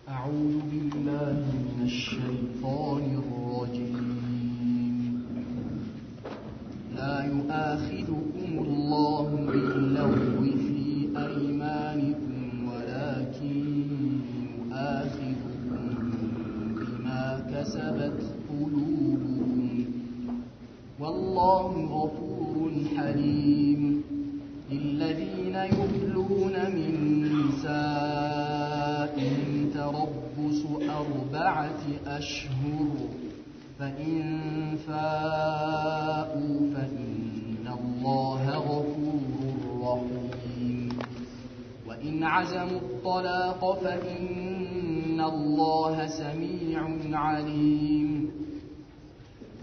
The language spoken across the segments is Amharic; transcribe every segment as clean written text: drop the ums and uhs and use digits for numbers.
أعوذ بالله من الشيطان الرجيم. لا يؤاخذكم الله باللغو في أيمانكم ولكن يؤاخذكم بما كسبت قلوبكم والله غفور حليم. للذين يؤلون من نسائهم تربص 4 أشهر فإن فاءوا فإن الله غفور رحيم. وإن عزموا الطلاق فإن الله سميع عليم.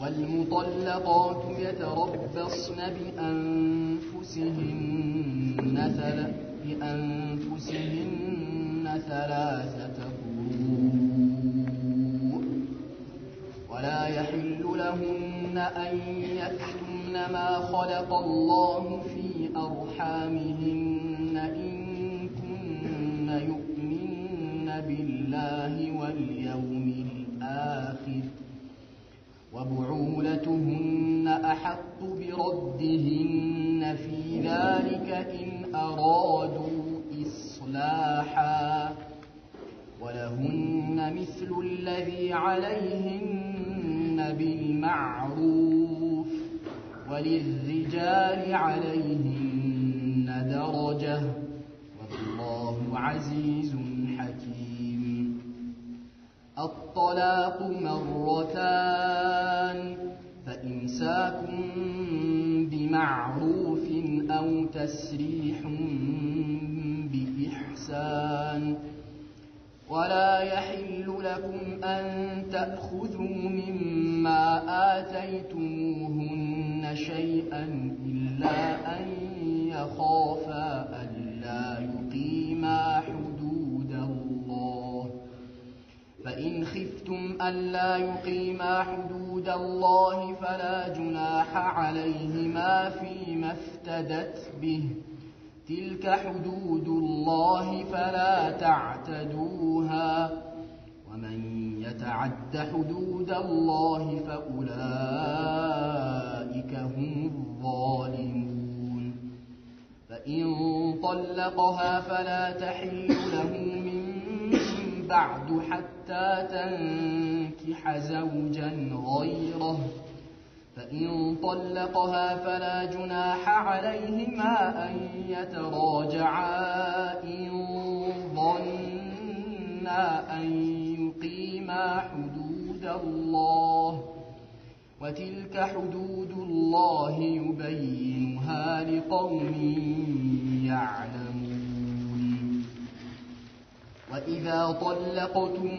والمطلقات يتربصن بأنفسهن 3 قروء ولا يحل لهن أن يكتمن ما خلق الله في أرحامهن إن كن يؤمن بالله واليوم الآخر وبعولتهن أحق بردهن في ذلك إن أرادوا إصلاحا ولهن مثل الذي عليهن بالمعروف وللرجال عليهن درجة والله عزيز حكيم. الطلاق 2 فإمساك بمعروف أو تسريح بإحسان. ولا يحل لكم أن تأخذوا مما آتيتموهن شيئا إلا أن يخافا ألا يقيما حدود الله. فإن خفتم ألا يقيما حدود الله فلا جناح عليهما فيما افتدت به. تلك حدود الله فلا تعتدوها ومن يتعد حدود الله فأولئك هم الظالمون. فإن طلقها فلا تحل له من بعد حتى تنكح زوجا غيره. فإن طلقها فلا جناح عليهما أن يتراجعا إن ظنا أن يقيما حدود الله وتلك حدود الله يبينها لقوم يعلمون. وإذا طلقتم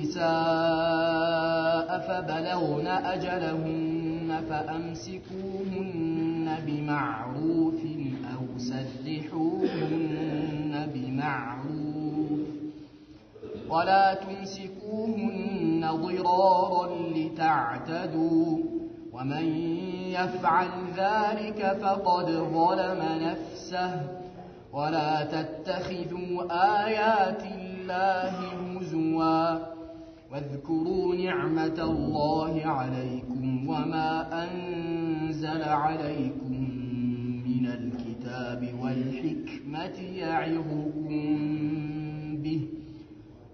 النساء فبلغن أجلهن فأمسكوهن بمعروف أو سرحوهن بمعروف ولا تمسكوهن ضرارا لتعتدوا ومن يفعل ذلك فقد ظلم نفسه. ولا تتخذوا آيات الله هزوا واذكروا نعمة الله عليكم وما أنزل عليكم من الكتاب والحكمة يعظكم به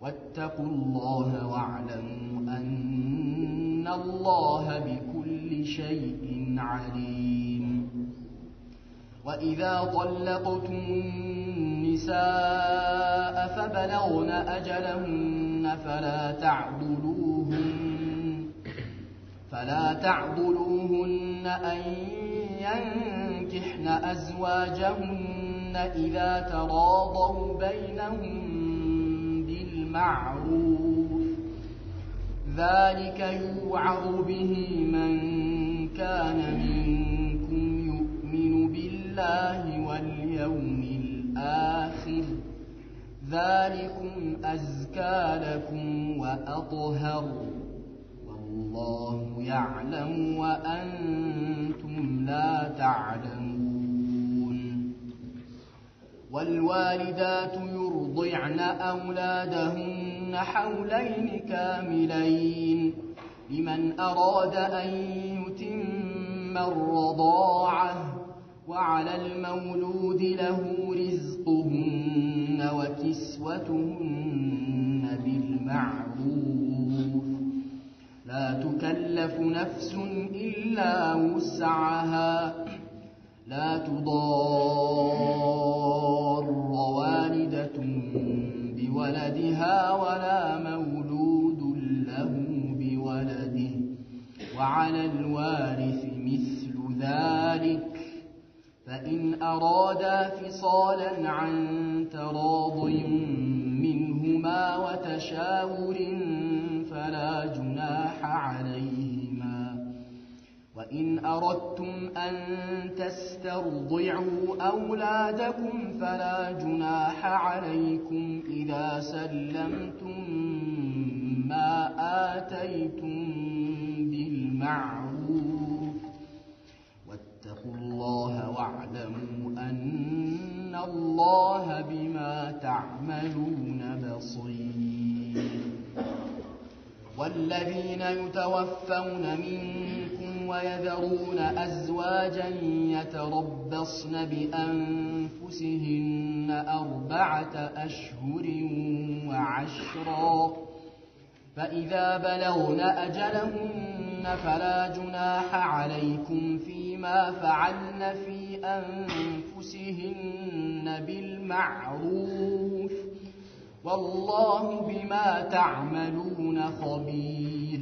واتقوا الله واعلموا أن الله بكل شيء عليم. وإذا طلقتم النساء فبلغن أجلهن فلا تعضلوهن أن ينكحن أزواجهن إذا تراضوا بينهم بالمعروف. ذلك يوعظ به من كان منكم يؤمن بالله واليوم الآخر. ذلكم أزكى لكم وأطهر والله يعلم وأنتم لا تعلمون. والوالدات يرضعن أولادهن حولين كاملين لمن أراد أن يتم الرضاعة وعلى المولود له رزقهن وكسوتهن بالمعروف لا تكلف نفس إلا وسعها لا تضار والدة بولدها ولا مولود له بولده وعلى الوارث مثل ذلك فإن أرادا فصالا عن تراض منهما وتشاور فلا جناح عليهما وإن أردتم أن تسترضعوا أولادكم فلا جناح عليكم إذا سلمتم ما آتيتم بالمعروف واتقوا الله واعلموا أن الله بما تعملون بصير والذين يتوفون منكم ويذرون أزواجا يتربصن بأنفسهن 4 أشهر وعشرا فإذا بلغن أجلهن فلا جناح عليكم فيما فعلن في أنفسهن بالمعروف والله بما تعملون خبير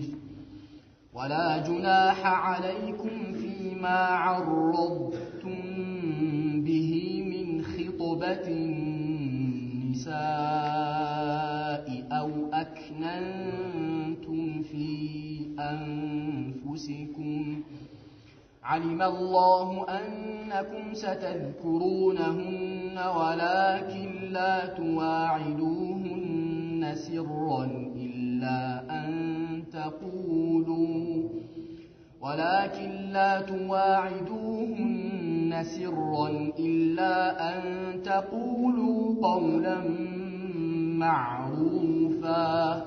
ولا جناح عليكم فيما عرضتم به من خطبة النساء أو أكننتم في أنفسكم علم الله أنكم ستذكرونهن ولكن لا تواعدوهن سرا إلا أن تقولوا قولا معروفا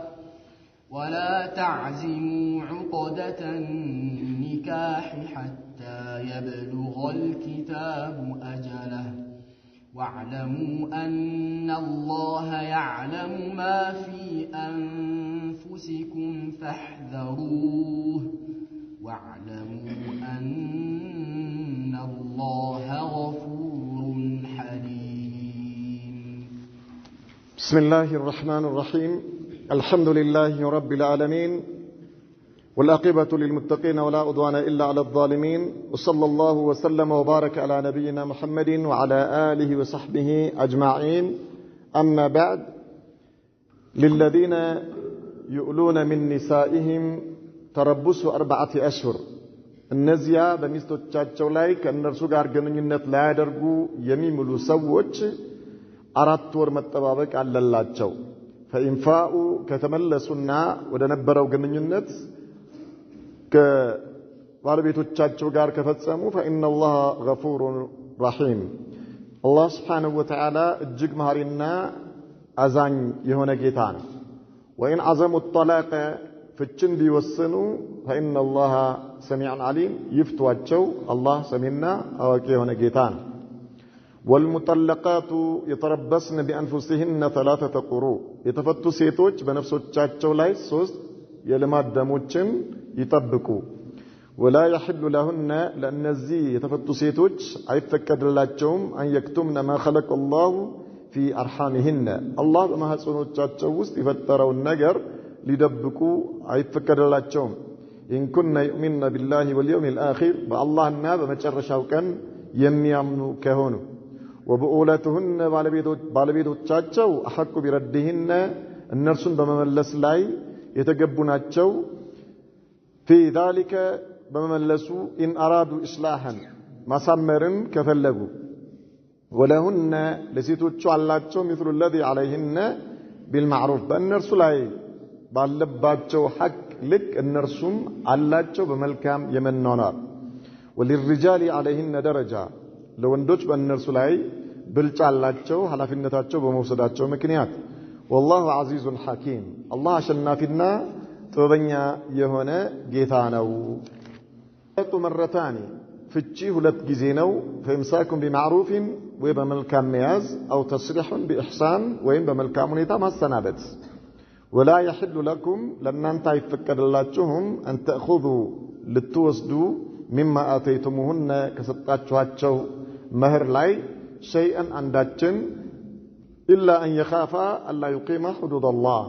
ولا تعزموا عقدة النكاح حتى يبلغ الكتاب أجله واعلموا أن الله يعلم ما في أنفسكم فاحذروه واعلموا أن الله غفور حليم بسم الله الرحمن الرحيم الحمد لله رب العالمين والعاقبة للمتقين ولا عدوان إلا على الظالمين وصلى الله وسلم وبارك على نبينا محمد وعلى آله وصحبه أجمعين أما بعد للذين يؤلون من نسائهم تربص 4 أشهر እነዚያ በሚስቶቻቸው ላይ ከእነርሱ ጋር ግንኙነት ላያደርጉ የሚምሉ ሰዎች 4 ወር መጠባበቅ አለላቸው ፈኢንፋኡ ከተመለሱና ወደ ነበረው ግንኙነት ከባለቤቶቻቸው ጋር ከፈጸሙ ፈኢነላህ ገፉሩን ረሂም አላህ Subhanahu Wa Ta'ala እጅግ መሐሪና አዛኝ የሆነ ጌታ ነው ወይን አዘሙ الطلاق ፍችን ቢወስኑ ፈኢነላህ ሰሚዑን ዓሊም ይፍቷቸው አላህ ሰሚና አዋቂ የሆነ ጌታ ነው والمطلقات يتربصن بأنفسهن 3 قروء የተፈቱ ሴቶች በነፍሶቻቸው ላይ 3 የልማድ ደሞችን ይጠብቁ ولا يحل لهن لأنذي የተፈቱ ሴቶች አይፈቀድላቸውም أن يكتمن ما خلق الله في أرحامهن الله በማህፀኖቻቸው ውስጥ የፈጠረውን ነገር ሊደብቁ አይፈቀድላቸውም إن كن يؤمن بالله واليوم الآخر بالله በመጨረሻው ቀን የሚያምኑ ከሆኑ وبؤولتهن ባለቤቶቻቸው أحق بردهن እነርሱን በመመለስ ላይ የተገቡ ናቸው في ذلك በመመለሱ إن أرادوا إصلاحا ማሳመርን ከፈለጉ ولهن ለሴቶቹ አላቸው مثل الذي عليهن بالمعروف በእነርሱ ላይ ባለባቸው ሐቅ ልክ እነርሱም አላቸው በመልካም የመናናር وللرجال عليهن درجة ለወንዶች በእነርሱ ላይ ብልጫ አላቸው ኃላፊነታቸው በመውሰዳቸው ምክንያት والله عزيز حكيم الله አሸናፊና ጥበበኛ የሆነ ጌታ ነው مرتان ፍቺ ሁለት ጊዜ ነው فامساكم بمعروف وبملكام مياز او تصريح باحسان ወይም በመልካም ሁኔታ ማሰናበት ولا يحل لكم لننت አይፈቀድላችሁም ان تاخذوا لتوسدوا مما اتيتموهن ከሰጣችኋቸው መህር ላይ شيئا አንዳችን إلا أن يخافا ألا يقيما حدود الله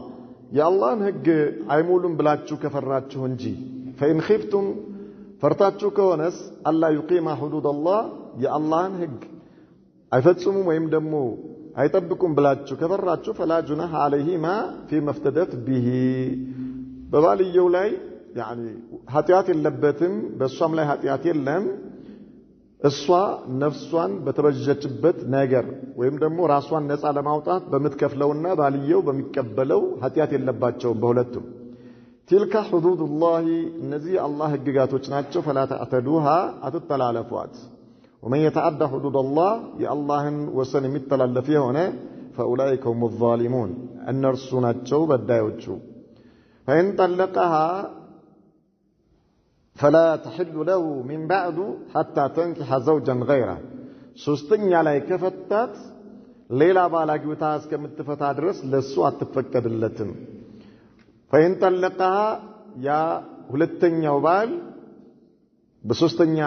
يا الله هج عيمولن بلاتشو كفراتشو هنجي فإن خفتم فرتاتشو كونس ألا يقيما حدود الله يا الله هج عفتسمو ويمدمو عيطبكم بلاتشو كفراتشو فلا جناح عليهما فيما افتدت به ببالي يولاي يعني هاتيات اللبتم بسوام لاي هاتيات اللم እሷ ነፍሷን በተበጀችበት ነገር ወይም ደግሞ ራሷን ነፃ ለማውጣት በመትከፍለውና ባልየው በሚቀበለው ኃጢያት የለባቸውም በሁለቱም تلك حدود الله እነዚህ አላህ ህግጋቶች ናቸው فلا تعتدوها አትተላለፏት ومن يتعدى حدود الله የአላህን ወሰን የሚተላለፍ የሆነ فاولئك هم الظالمون እነርሱ ናቸው በዳዮቹ فإن طلقها فلا تحل له من بعد حتى تنكح زوجا غيره ሶስተኛ ላይ ከፈታት ሌላ ባል አግብታ እስከምትፈታ ድረስ ለሱ አትፈቀድለትም فإن طلقها يا ሁለተኛው ባል በሶስተኛ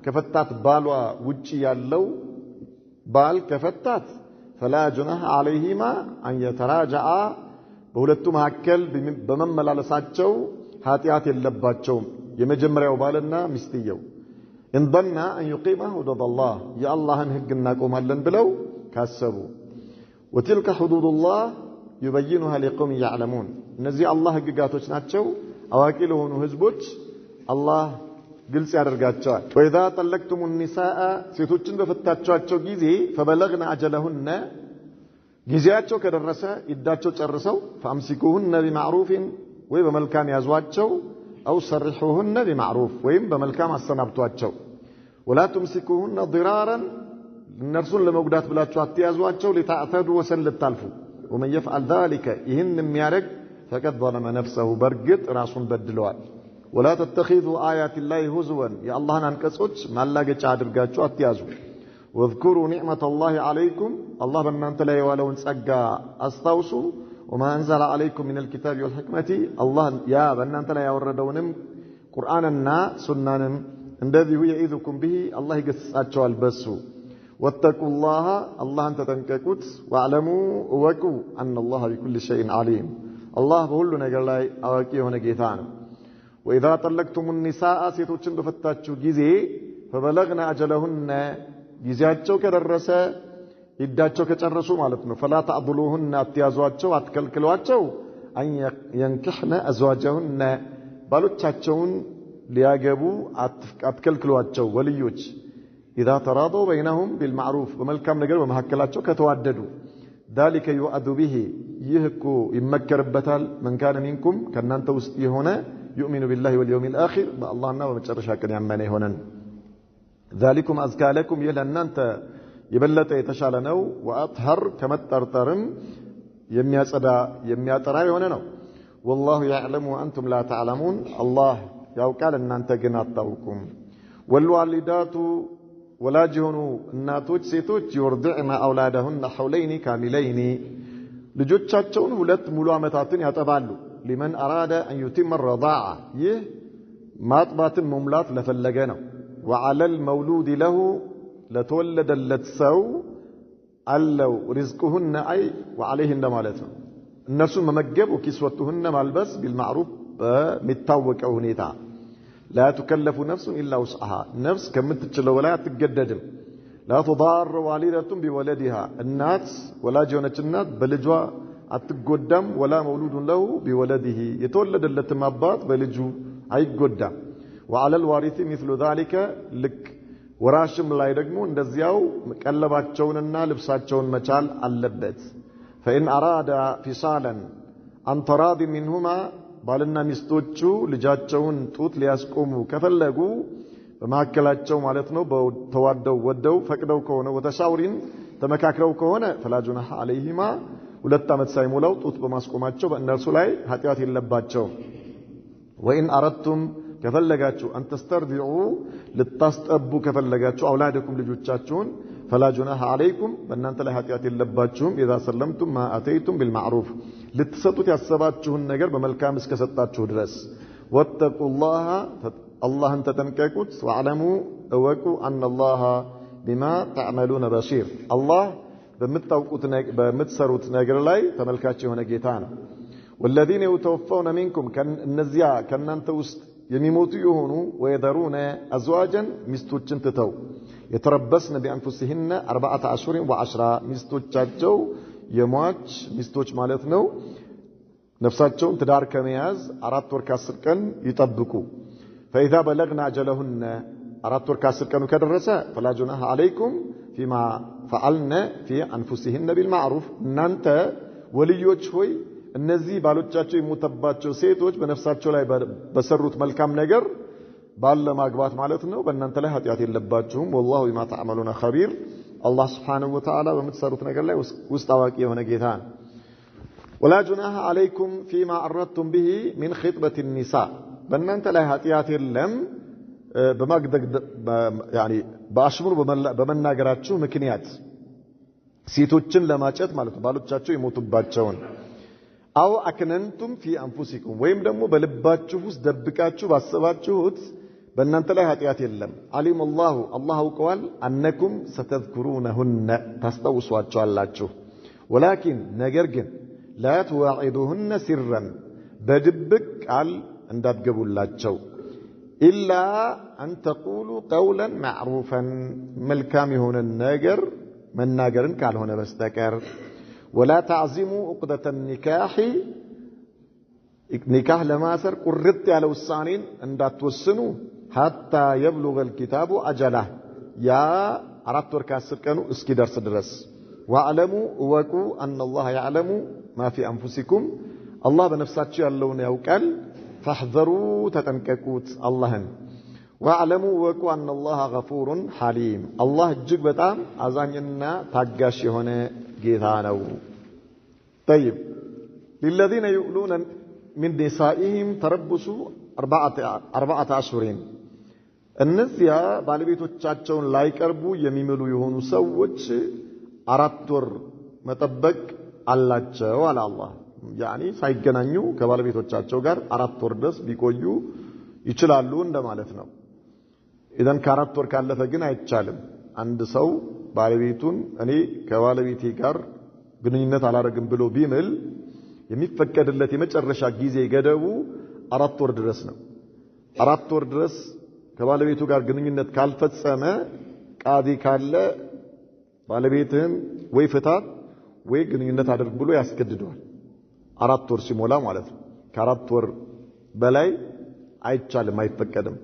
ከፈታት ባሏ ውጪ ያለው ባል ከፈታት فلا جناح عليهما أن يتراجعا በሁለቱ መካከል በመመላለሳቸው ኃጢያት የለባቸውም የመጀመሪያው ባልና ሚስትየው እንበና ان يقيما حدود الله يا الله ህግ እናቆማለን ብለው ካሰቡ وتلك حدود الله يبينها لقوم يعلمون እነዚህ አላህ ህግጋቶች ናቸው አዋቂ ለሆኑ ህዝቦች አላህ ግልጽ ያደርጋቸዋል واذا طلقتم النساء ሴቶችን በፈታቻቸው ጊዜ فبلغن اجلهن ጊዜያቸው ከደረሰ ይዳቸው ጨርሰው فامسكوهن بمعروف ወይ በመልካም ያዟቸው أو صرحوهن بمعروف ويم بملكام السنابتواتشو ولا تمسكوهن ضرارا النرسون لموجودات بلاتشو اتيازواتشو لتعتدوا وسن للتالفو ومن يفعل ذلك يهن ميارك فقد ظلم نفسه برقت راسون بدلوات ولا تتخذوا آيات الله هزوا يا الله ننكسوش ما لاقيتش عادرقاتشو اتيازو واذكروا نعمة الله عليكم الله بنانت لا يوالون سقا استوصوا وما أنزل عليكم من الكتاب والحكمة الله يا بنانت لا يوردونم قرآننا سنانم الذي هو يعيذكم به الله يقصاتشو البسو واتقوا الله الله أنت تنككت واعلموا وكوا أن الله بكل شيء عليم الله بقول نقل لا أواكيه نجيثان وإذا طلقتم النساء سيتوچن بفتاتشو جزي فبلغنا أجلهن جزياتشو كررسا ይዳቸው ከጨረሱ ማለት ነው فلا تعضلوهن አትያዟቸው አትከልክሏቸው أن ينكحن أزواجهن ባሎቻቸውን ሊያገቡ አትከልክሏቸው ወልዮች إذا تراضوا بينهم بالمعروف በመልካም ነገር በመሐከላቸው ከተዋደዱ ذلك يؤذ به ይህኩ ይመከርበታል من كان منكم ከናንተ ውስጥ የሆነ يؤمن بالله واليوم الآخر በአላህና በመጨረሻ ቀን ያመነ ይሆናል ذلكم أزكى لكم ይለናንተ የበለጠ የተሻለ ነው ወአጥህር ከመጠርጠርም የሚያጠራ የሆነ ነው والله يعلم وانتم لا تعلمون الله ያውቃል እናንተ ግን አታውቁም والوالدات ወላጅ የሆኑ እናቶች ሴቶች يرضعن اولادهن حولين كاملين ልጆቻቸውን ሁለት ሙሉ አመታትን ያጠባሉ لمن اراد ان يتم الرضاعه ይህ ማጥባትን መሙላት ለፈለገ ነው وعلى المولود له ለተወለደለት ሰው አለው ሪዝቁሁን አይ ወአለይሂን ማለት ነው እነሱን መመገብ ወኪስወቱሁን ማልበስ بالمعروف በሚታወቀው ሁኔታ لا تكلف نفس الا وسعها نفس ከምትችለው በላይ አትገደድም لا تضار والدة بولدها الناس ولا جونت الناس በልጇ አትጎዳም ولا مولود له بولده የተወለደለት አባት በልጁ አይጎዳም وعلى الوارث مثل ذلك لك ወራሽም ላይ ደግሞ እንደዚያው ቀለባቸውንና ልብሳቸውን መቻል አለበት فإن أراد فصالا عن تراض منهما ባልና ሚስቶቹ ልጃቸውን ጡት ሊያስቆሙ ከፈለጉ በማከላቸው ማለት ነው ተዋደው ወደው ፈቅደው ከሆነ ወተሻውሪን ተመካክረው ከሆነ فلا جناح عليهما ሁለት ዓመት ሳይሞላው ጡት በማስቆማቸው በእነርሱ ላይ ኃጢያት የለባቸው وإن أردتم ከፈለጋችሁ أن تسترضعوا ልታስጠቡ ከፈለጋችሁ أولادكم ልጆቻችሁን فلا جناح عليكم በእናንተ ላይ ኃጢያት የለባችሁም إذا سلمتم ما أتيتم بالمعروف ልትሰጡት ያሰባችሁን ነገር በመልካም እስከሰጣችሁ ድረስ واتقوا الله اللهን ተጠንቀቁት واعلموا እወቁ أن الله بما تعملون بصير الله በምትሰሩት ነገር ላይ ተመልካች የሆነ ጌታ ነው والذين يتوفون منكم ከነዚያ ከናንተ ውስጥ የሚሞቱ የሆኑ ويذرون أزواجا ሚስቶችን ትተው يتربصن بأنفسهن 4 أشهر و10 ሚስቶቻቸው የሟች ሚስቶች ማለት ነው ነፍሳቸውን ትዳር ከመያዝ 4 ወር ከ10 ቀን ይጠብቁ فإذا بلغنا أجلهن 4 ወር ከ10 ቀኑ ከደረሰ فلا جناح عليكم فيما فعلن في أنفسهن بالمعروف እናንተ ወልዮች ሆይ እነዚህ ባሎቻቸው የሞተባቸው ሴቶች በነፍሳቸው ላይ በሰሩት መልካም ነገር ባለ ማግባት ማለት ነው በእናንተ ላይ ኃጢያት የለባችሁም والله بما تعملون خبير الله سبحانه وتعالى በምትሰሩት ነገር ላይ ውስጥ አዋቂ የሆነ ጌታ ነው ولا جناح عليكم فيما أردتم به من خطبة النساء በእናንተ ላይ ኃጢያት የለም በማግደግ يعني በአሽሙር በመናገራችሁ ምክንያት ሴቶችን ለማጨት ማለት ነው ባሎቻቸው የሞቱባቸውን አው አክነንቱም في انفسكم ወይም ደግሞ በልባችሁ ውስጥ ደብቃችሁ ባሰባችሁት በእናንተ ላይ ኃጢያት የለም علم الله الله አውቀዋል انكم ستذكرونهن ታስታውሷቸዋላችሁ ولكن ነገር ግን لا تواعدوهن سرا በድብቅ ቃል እንዳትገቡላቸው إلا أن تقولوا قولا معروفا መልካም የሆነ ነገር መናገርን ካልሆነ በስተቀር ولا تعزموا عقدة النكاح نكاح ለማሰር ቁርጥ ያለ ውሳኔን እንዳትወስኑ حتى يبلغ الكتاب أجله ያ 4 ወር ከ10 ቀኑ እስኪደርስ ድረስ واعلموا وقوا أن الله يعلم ما في أنفسكم الله በነፍሳችሁ ያለውን ያውቃል فاحذروا تتنككوت اللهن واعلموا وقوا أن الله غفور حليم الله እጅግ በጣም አዛኝና ታጋሽ የሆነ ጌታ ነው طيب للذين يؤلون من نسائهم تربصوا 4 أشهر እነዚያ ባለቤቶቻቸውን ላይቀርቡ የሚምሉ የሆኑ ሰዎች 4 ወር መጠበቅ አላቸው አለ አላህ يعني ሳይገናኙ ከባለቤቶቻቸው ጋር 4 ወር ድረስ ቢቆዩ ይችላሉ እንደማለት ነው ኢዳን ከ4 ወር ካለፈ ግን አይቻልም አንድ ሰው ባለቤቱን እኔ ከባለቤቴ ጋር ግንኙነት አላረግም ብሎ ቢምል የሚፈቀድለት የመጨረሻ ጊዜ ገደቡ 4 ወር ድረስ ነው 4 ወር ድረስ ከባለቤቱ ጋር ግንኙነት ካልፈጸመ ቃዲ ካለ ባለቤትህን ወይ ፍታት ወይ ግንኙነት አድርግ ብሎ ያስገድደዋል 4 ወር ሲሞላ ማለት ነው ከ4 ወር በላይ አይቻልም አይፈቀድም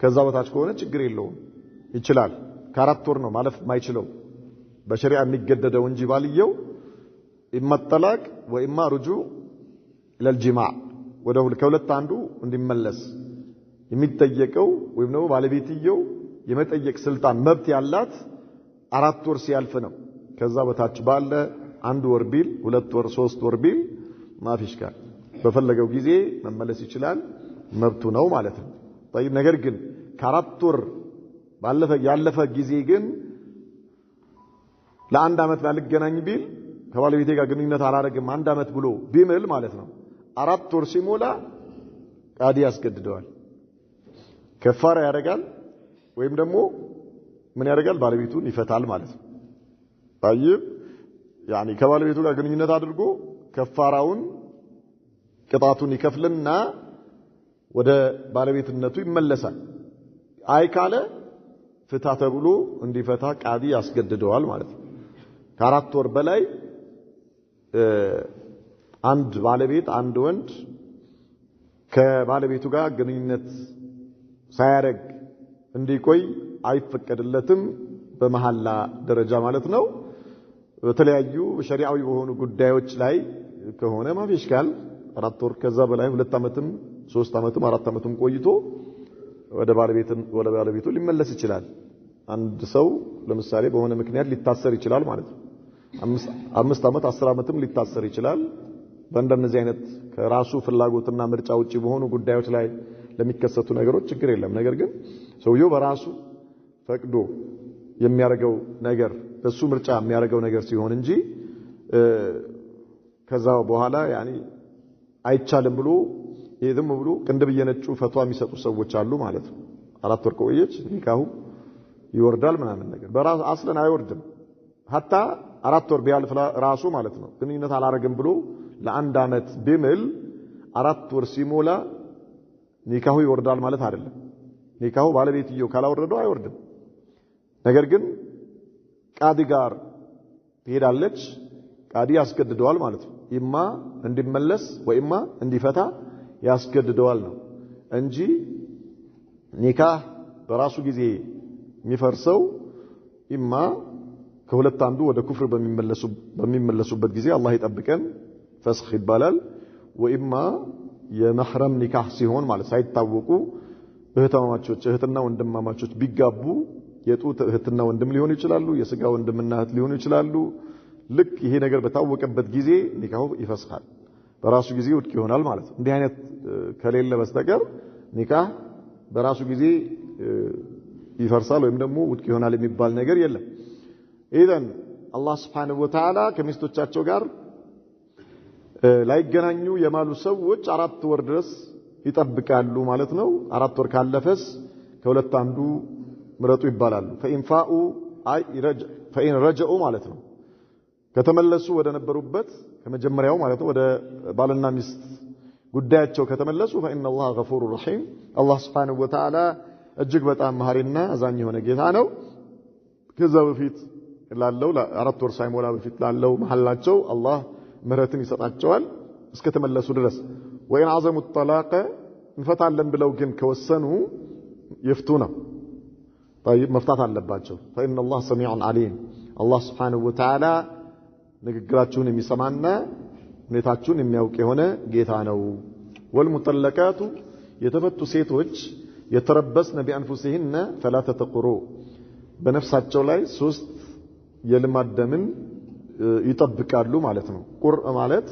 ከዛ በታች ከሆነ ችግር የለውም ይችላል ከ4 ወር ነው ማለፍ ማይችለው በሸሪዓ የሚገደደው እንጂ ባልየው ኢማጠላቅ ወኢማ ሩጁዕ ለልጅማዕ ከሁለት አንዱ እንዲመለስ የሚጠየቀው ወይም ነው ባለቤትየው የመጠየቅ ስልጣን መብት ያላት 4 ወር ሲያልፍ ነው ከዛ በታች ባለ 1 ወር ቢል 2 ወር 3 ወር ቢል ማፊሽካ በፈለገው ጊዜ መመለስ ይችላል መብቱ ነው ማለት ነው طيب ነገር ግን ከ4 ወር ያለፈ ጊዜ ግን ለአንድ አመት ባልገናኝ ቢል ከባለቤቴ ጋር ግንኙነት አላረግም 1 አመት ብሎ ቢምል ማለት ነው 4 ወር ሲሞላ ቃዲ ያስገድደዋል ከፋራ ያደርጋል ወይም ደግሞ ምን ያደርጋል ባለቤቱን ይፈታል ማለት ነው طيب يعني ከባለቤቱ ጋር ግንኙነት አድርጎ ከፋራውን ቅጣቱን ይከፍልና ወደ ባለቤትነቱ ይመለሳል አይ ካለ ፍታ ተብሎ እንዲፈታ ቃዲ ያስገድደዋል ማለት ነው ከ4 ወር በላይ አንድ ባለቤት አንድ ወንድ ከባለቤቱ ጋር ግንኙነት ሳያረግ እንዲቆይ አይፈቀድለትም በመሐላ ደረጃ ማለት ነው በተለያዩ ሸሪዓዊ በሆኑ ጉዳዮች ላይ ከሆነ ማፊሽካል 4 ወር ከዛ በላይ 2 አመትም 3 አመትም 4 አመትም ቆይቶ ወደ ባለቤቱ ሊመለስ ይችላል አንድ ሰው ለምሳሌ በሆነ ምክንያት ሊታሰር ይችላል ማለት ነው 5 ዓመት 10 ዓመትም ሊታሰር ይችላል በእንደነዚህ አይነት ከራሱ ፍላጎትና ምርጫ ውጪ በሆኑ ጉዳዮች ላይ ለሚከሰቱ ነገሮች ችግር የለም ነገር ግን ሰውየው በራሱ ፈቅዶ የሚያረጋው ነገር በሱ ምርጫ የሚያረጋው ነገር ሲሆን እንጂ ከዛው በኋላ ያኒ አይቻልም ብሎ ይሄድም ብሎ ቅንድብ የነጩ ፈቷ የሚሰጡ ሰዎች አሉ ማለት ነው 4 ወር ቆየች ኒካሁ ይወርዳል ምናምን ነገር በራሱ አስለን አይወርድም hatta 4 ወር ቢያልፍ ራሱ ማለት ነው ግንኙነት አላረግም ብሎ ለአንድ አመት ቢምል 4 ወር ሲሞላ ኒካሁ ይወርዳል ማለት አይደለም ኒካሁ ባለቤትየው ካላወረደው አይወርድም ነገር ግን ቃዲ ጋር ትሄዳለች ቃዲ ያስገድደዋል ማለት ነው ኢማ እንዲመለስ ወይማ እንዲፈታ ያስገድደዋል ነው እንጂ ኒካህ በራሱ ጊዜ የሚፈርሰው ኢማ ከሁለት አንዱ ወደ ኩፍር በሚመለሱበት ጊዜ አላህ ይጠብቀን ፈስኽ ይባላል ወኢማ የመህረም ኒካህ ሲሆን ማለት ሳይታወቁ እህትና ወንድማማቾች ቢጋቡ የጡት እህትና ወንድም ሊሆኑ ይችላሉ የስጋ ወንድምና እህት ሊሆኑ ይችላሉ ልክ ይሄ ነገር በታወቀበት ጊዜ ኒካሁ ይፈስኻል በራሱ ጊዜ ውድቅ ይሆናል ማለት ነው እንዲህ አይነት ከሌለ በስተቀር ኒካህ በራሱ ጊዜ ይፈርሳል ወይም ደግሞ ውድቅ ይሆናል የሚባል ነገር የለም ኢዘን አላህ Subhanahu Wa Ta'ala ከሚስቶቻቸው ጋር ላይገናኙ የማሉ ሰዎች 4 ወር ድረስ ይጠብቃሉ ማለት ነው 4 ወር ካለፈስ ከሁለት አንዱ ምረጡ ይባላሉ ፈኢን ረጀኡ ማለት ነው ከተመለሱ ወደ ነበሩበት ከመጀመሪያው ማለት ነው ወደ ባልና ሚስት ጉዳያቸው ከተመለሱ فإن الله غفور رحيم الله سبحانه وتعالى እጅግ በጣም መሐሪና አዛኝ የሆነ ጌታ ነው ከዛ በፊት ላለው ለ4 ወር ሳይሞላ በፊት ላለው መሐላቸው አላህ ምህረትን ይሰጣቸዋል እስከ ተመለሱ ድረስ وإن عزموا الطلاق እንፈታለን ብለው ግን ከወሰኑ ይፍቱና طيب መፍታት አለባቸው فإن الله سميع عليم الله سبحانه وتعالى ንግግራችሁን የሚሰማና ሁኔታችሁን የሚያውቅ የሆነ ጌታ ነው والمطلقات የተፈቱ ሴቶች የተረበስነ بأنفسهن ثلاثة قروء በነፍሳቸው ላይ 3 የልማድ ደምን ይጠብቃሉ ማለት ነው ቁርእ ማለት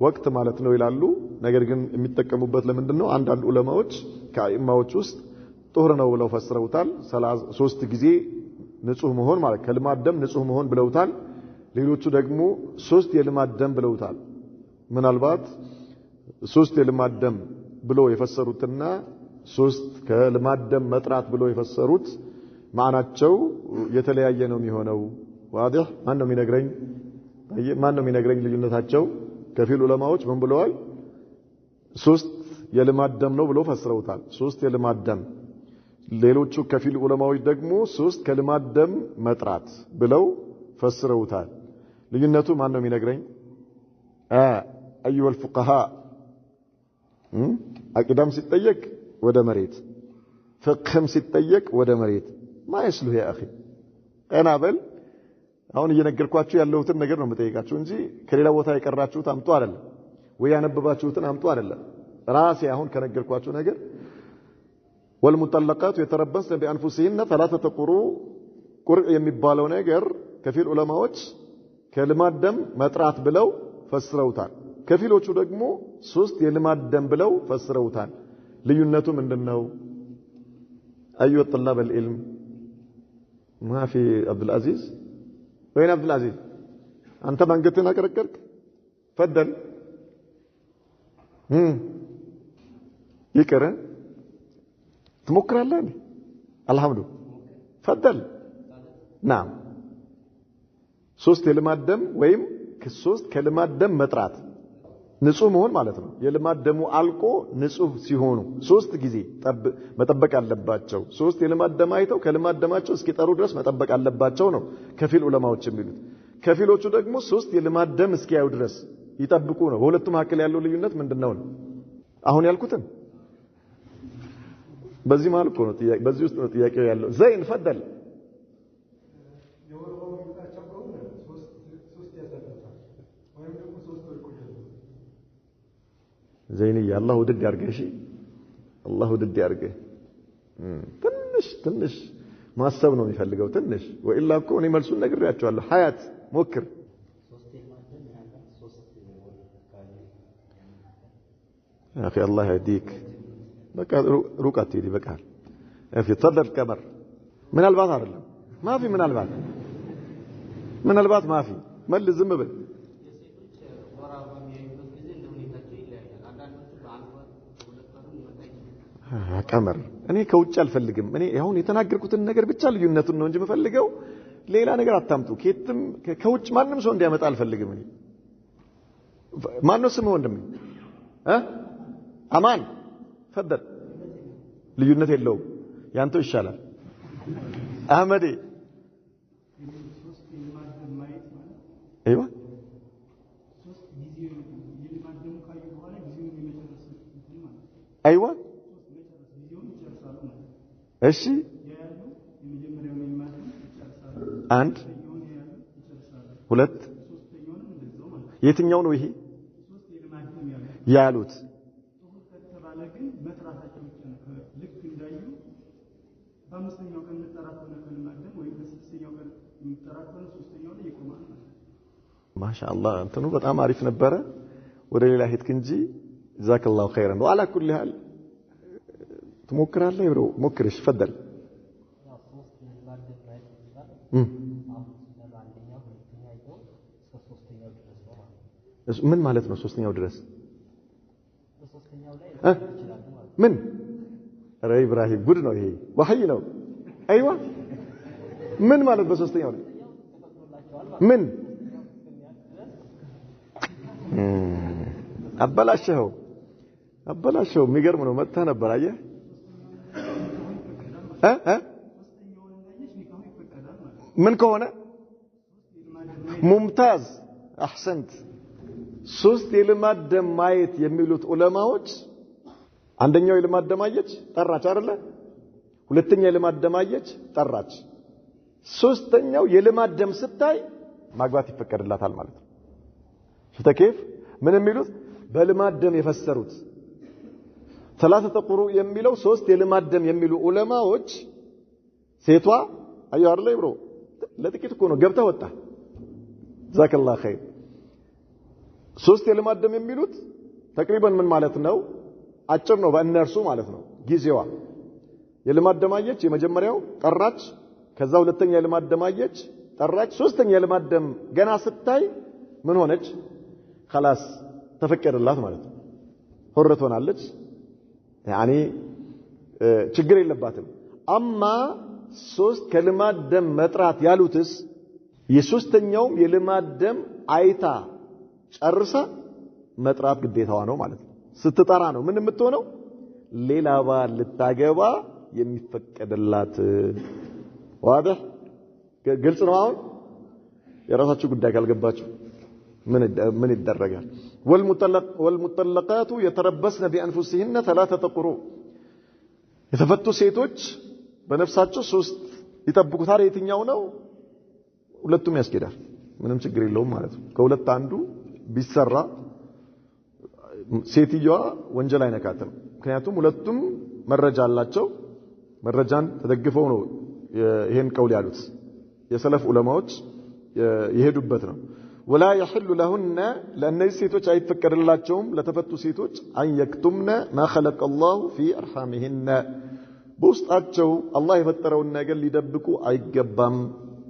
ወቅት ማለት ነው ይላሉ ነገር ግን የሚጠቀሙበት ለምንድነው አንዳንድ ዑለማዎች ከአይማዎች ውስጥ ጦር ነው ብለው ፈስረውታል 3 ጊዜ ንጹህ መሆን ማለት ከልማድ ደም ንጹህ መሆን ብለውታል ሌሎቹ ደግሞ 3 የልማድ ደም ብለውታል ምናልባት 3 የልማድ ደም ብሎ የፈሰሩትና 3 ከልማድ ደም መጥራት ብሎ የፈሰሩት ማናቸው የተለያየ ነው የሚሆነው واضح ማን ነው የሚነግረኝ ልዩነታቸው ከፊል ዑለማዎች ምን ብለዋል 3 የልማድ ደም ነው ብሎ ፈስረውታል 3 የልማድ ደም ሌሎቹ ከፊል ዑለማዎች ደግሞ 3 ከልማድ ደም መጥራት ብለው ፈስረውታል ልዩነቱ ማን ነው የሚነግረኝ ايها الفقهاء አቂዳም ሲጠየቅ ወደ መሬት ፍቅህም ሲጠየቅ ወደ መሬት ማይስሉ يا اخي ቀናበል አሁን እየነገርኳችሁ ያለሁትን ነገር ነው መጠየቃችሁ እንጂ ከሌላ ቦታ የቀራችሁት አምጡ አይደለም ወይ ያነበባችሁትን አምጡ አይደለም ራሴ አሁን ከነገርኳችሁ ነገር والمطلقات يتربصن بانفسهن ثلاثه قروء የሚባለው ነገር ከፊል ዑለማዎች ከልማድ ደም መጥራት ብለው ፈስረውታል ከፊሎቹ ደግሞ 3 የልማድ ደም ብለው ፈስረውታል ልዩነቱ ምንድነው ايها طلاب العلم ما في عبد العزيز وين عبد العزيز انت منقتنا كركرك تفضل يكره تمكرالله الحمد تفضل نعم 3 የልማድ ደም ወይም ከ3 ከልማድ ደም መጥራት ንጹህ መሆን ማለት ነው የልማድ ደሙ አልቆ ንጹህ ሲሆኑ 3 ጊዜ መጠበቅ አለባቸው 3 የልማድ ደም አይተው ከልማድ ደማቸው እስኪጠሩ ድረስ መጠበቅ አለባቸው ነው ከፊል ዑለማዎች የሚሉት ከፊሎቹ ደግሞ 3 የልማድ ደም እስኪያዩ ድረስ ይጠብቁ ነው በሁለቱ መካከል ያለው ልዩነት ምንድነው አሁን ያልኩትን በዚህ ማለት ነው ጥያቄ በዚህ ውስጥ ነው ጥያቄው ያለው ዘይን ፈደል زيني الله ودد يارجه شيء الله ودد يارجه تنش ማሰብ ነው የሚፈልገው ትንሽ ወኢላ እኮ እኔ መልሱን ነግሬያቸዋለሁ ሀያት ሞክር اخي الله يهديك بقى رقت يدي بقى في تفضل كمر من البعض አይደለም ما في من البعض ما في مل ዝም ብል ቀመር እኔ ከውጭ አልፈልግም እኔ ያሁን የተናገርኩትን ነገር ብቻ ልዩነቱን ነው እንጂ መፈልገው ሌላ ነገር አታምጡ ከየትም ከውጭ ማንንም ሰው እንዲያመጣ አልፈልግም እኔ ማነው ስም ወንድም አማን ፈደል ልዩነት የለውም ያንተው ይሻላል አህመዴ አይዋ አይዋ እሺ አንድ ሁለት የትኛው ነው ይሄ ያሉት ማሻአላህ እንትኑ በጣም አሪፍ ነበረ ወደ ሌላ ሄድክ እንጂ ጀዛከላሁ ኸይራን ወአላ ኩሊ ሐል ትሞክራለህ ብሮ ሞክርሽ ፈደል ምን ማለት ነው ሶስተኛው ድረስ ምን ኧረ ኢብራሂም ጉድ ነው ይሄ ወህይ ነው አይዋ ምን ማለት በሶስተኛው ላይ ምን አበላሽው የሚገርም ነው መጣ ነበር አየህ ምን ከሆነ ሙምታዝ አህሰንት ሶስት የልማድ ደም ማየት የሚሉት ዑለማዎች አንደኛው የልማድ ደም አየች ጠራች አይደለ ሁለተኛ የልማድ ደም አየች ጠራች ሶስተኛው የልማድ ደም ስታይ ማግባት ይፈቀድላታል ማለት ነው ሽተከፍ ምን የሚሉት በልማድ ደም የፈሰሩት ثلاثه قروء የሚለው ሶስት የልማድ ደም የሚሉ ዑለማዎች ሴቷ አዩ አይደለ ብሮ ለጥቂት እኮ ነው ገብታ ወጣ ጀዛከላሁ ኸይር ሶስት የልማድ ደም የሚሉት ተቅሪበን ምን ማለት ነው አጭር ነው በእነርሱ ማለት ነው ጊዜዋ የልማድ ደም አየች የመጀመሪያው ጠራች ከዛ ሁለተኛ የልማድ ደም አየች ጠራች ሶስተኛ የልማድ ደም ገና ስታይ ምን ሆነች خلاص ተፈቀደላት ማለት ነው ሆረት ሆናለች يعني ችግር የለባትም አማ ሶስት ከልማድ ደም መጥራት ያሉትስ የሶስተኛው የልማድ ደም አይታ ጨርሳ መጥራት ግዴታዋ ነው ማለት ነው ስትጠራ ነው ምን የምትሆነው ሌላ ባል ልታገባ የሚፈቀድላት واضح ግልጽ ነው አሁን የራሳችሁ ጉዳይ ካልገባችሁ ምን ይደረጋል والمطلقات يتربصن بانفسهن ثلاثه قروء የተፈቱ ሴቶች በነፍሳቸው ሶስት ይጠብቁታል የትኛው ነው ሁለቱም ያስኬዳል ምንም ችግር የለውም ማለት ነው ከሁለት አንዱ ቢሰራ ሴትየዋ ወንጀል አይነካትም ምክንያቱም ሁለቱም መረጃ አላቸው መረጃን ተደግፈው ነው ይሄን ቀውል ያሉት የሰለፍ ዑለማዎች የሄዱበት ነው ولا يحل لهن لان السيتوች አይፈቀድላቸውም ለተፈቱ ሴቶች አን يكتمن ما خلق الله في ارحامهن በውስጣቸው አላህ የፈጠረውን ነገር ሊደብቁ አይገባም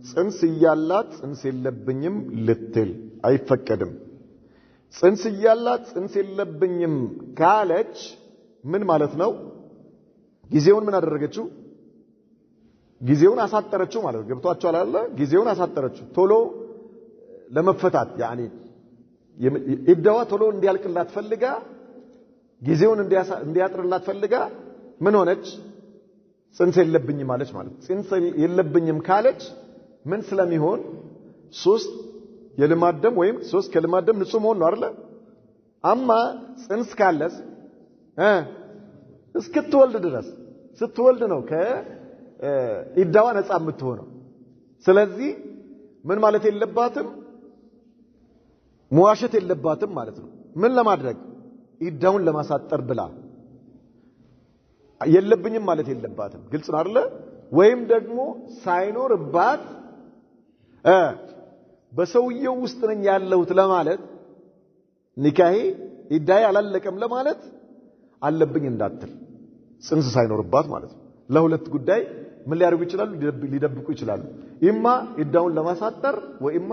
ጽንስ ያላት ጽንስ የለብኝም ልትል አይፈቀድም ጽንስ ያላት ጽንስ የለብኝም ካለች ምን ማለት ነው ጊዜውን ምን አደረገችው ጊዜውን አሳጠረችው ማለት ገብቷቸዋል አይደል ጊዜውን አሳጠረችው ቶሎ ለመፈታት يعني ኢዳዋ ቶሎ እንዲያልቅላት ፈልጋ ጊዜውን እንዲያጥርላት ፈልጋ ምን ሆነች ጽንስ የለብኝም ማለች ማለት ጽንስ የለብኝም ካለች ምን ስለሚሆን ሶስት የልማድ ደም ወይም ሶስት ከልማድ ደም ንጹህ መሆን ነው አይደል አማ ጽንስ ካለስ እስክትወልድ ድረስ ስትወልድ ነው ከኢዳዋ ነፃ የምትሆነው ስለዚህ ምን ማለት የለባትም ሙዋሸት የለባትም ማለት ነው ምን ለማድረግ ኢዳውን ለማሳጠር ብላ የለብኝም ማለት የለባትም ግልጽ ነው አይደል ወይም ደግሞ ሳይኖርባት በሰውየው ውስጥ ነኝ ያለሁት ለማለት ኒካሂ ኢዳይ አላለቀም ለማለት አለብኝ እንዳትል ጽንስ ሳይኖርባት ማለት ነው። ለሁለት ጉዳይ ምን ሊያደርጉ ይችላሉ? ሊደብቁ ይችላሉ። ኢማ ኢዳውን ለማሳጠር ወኢማ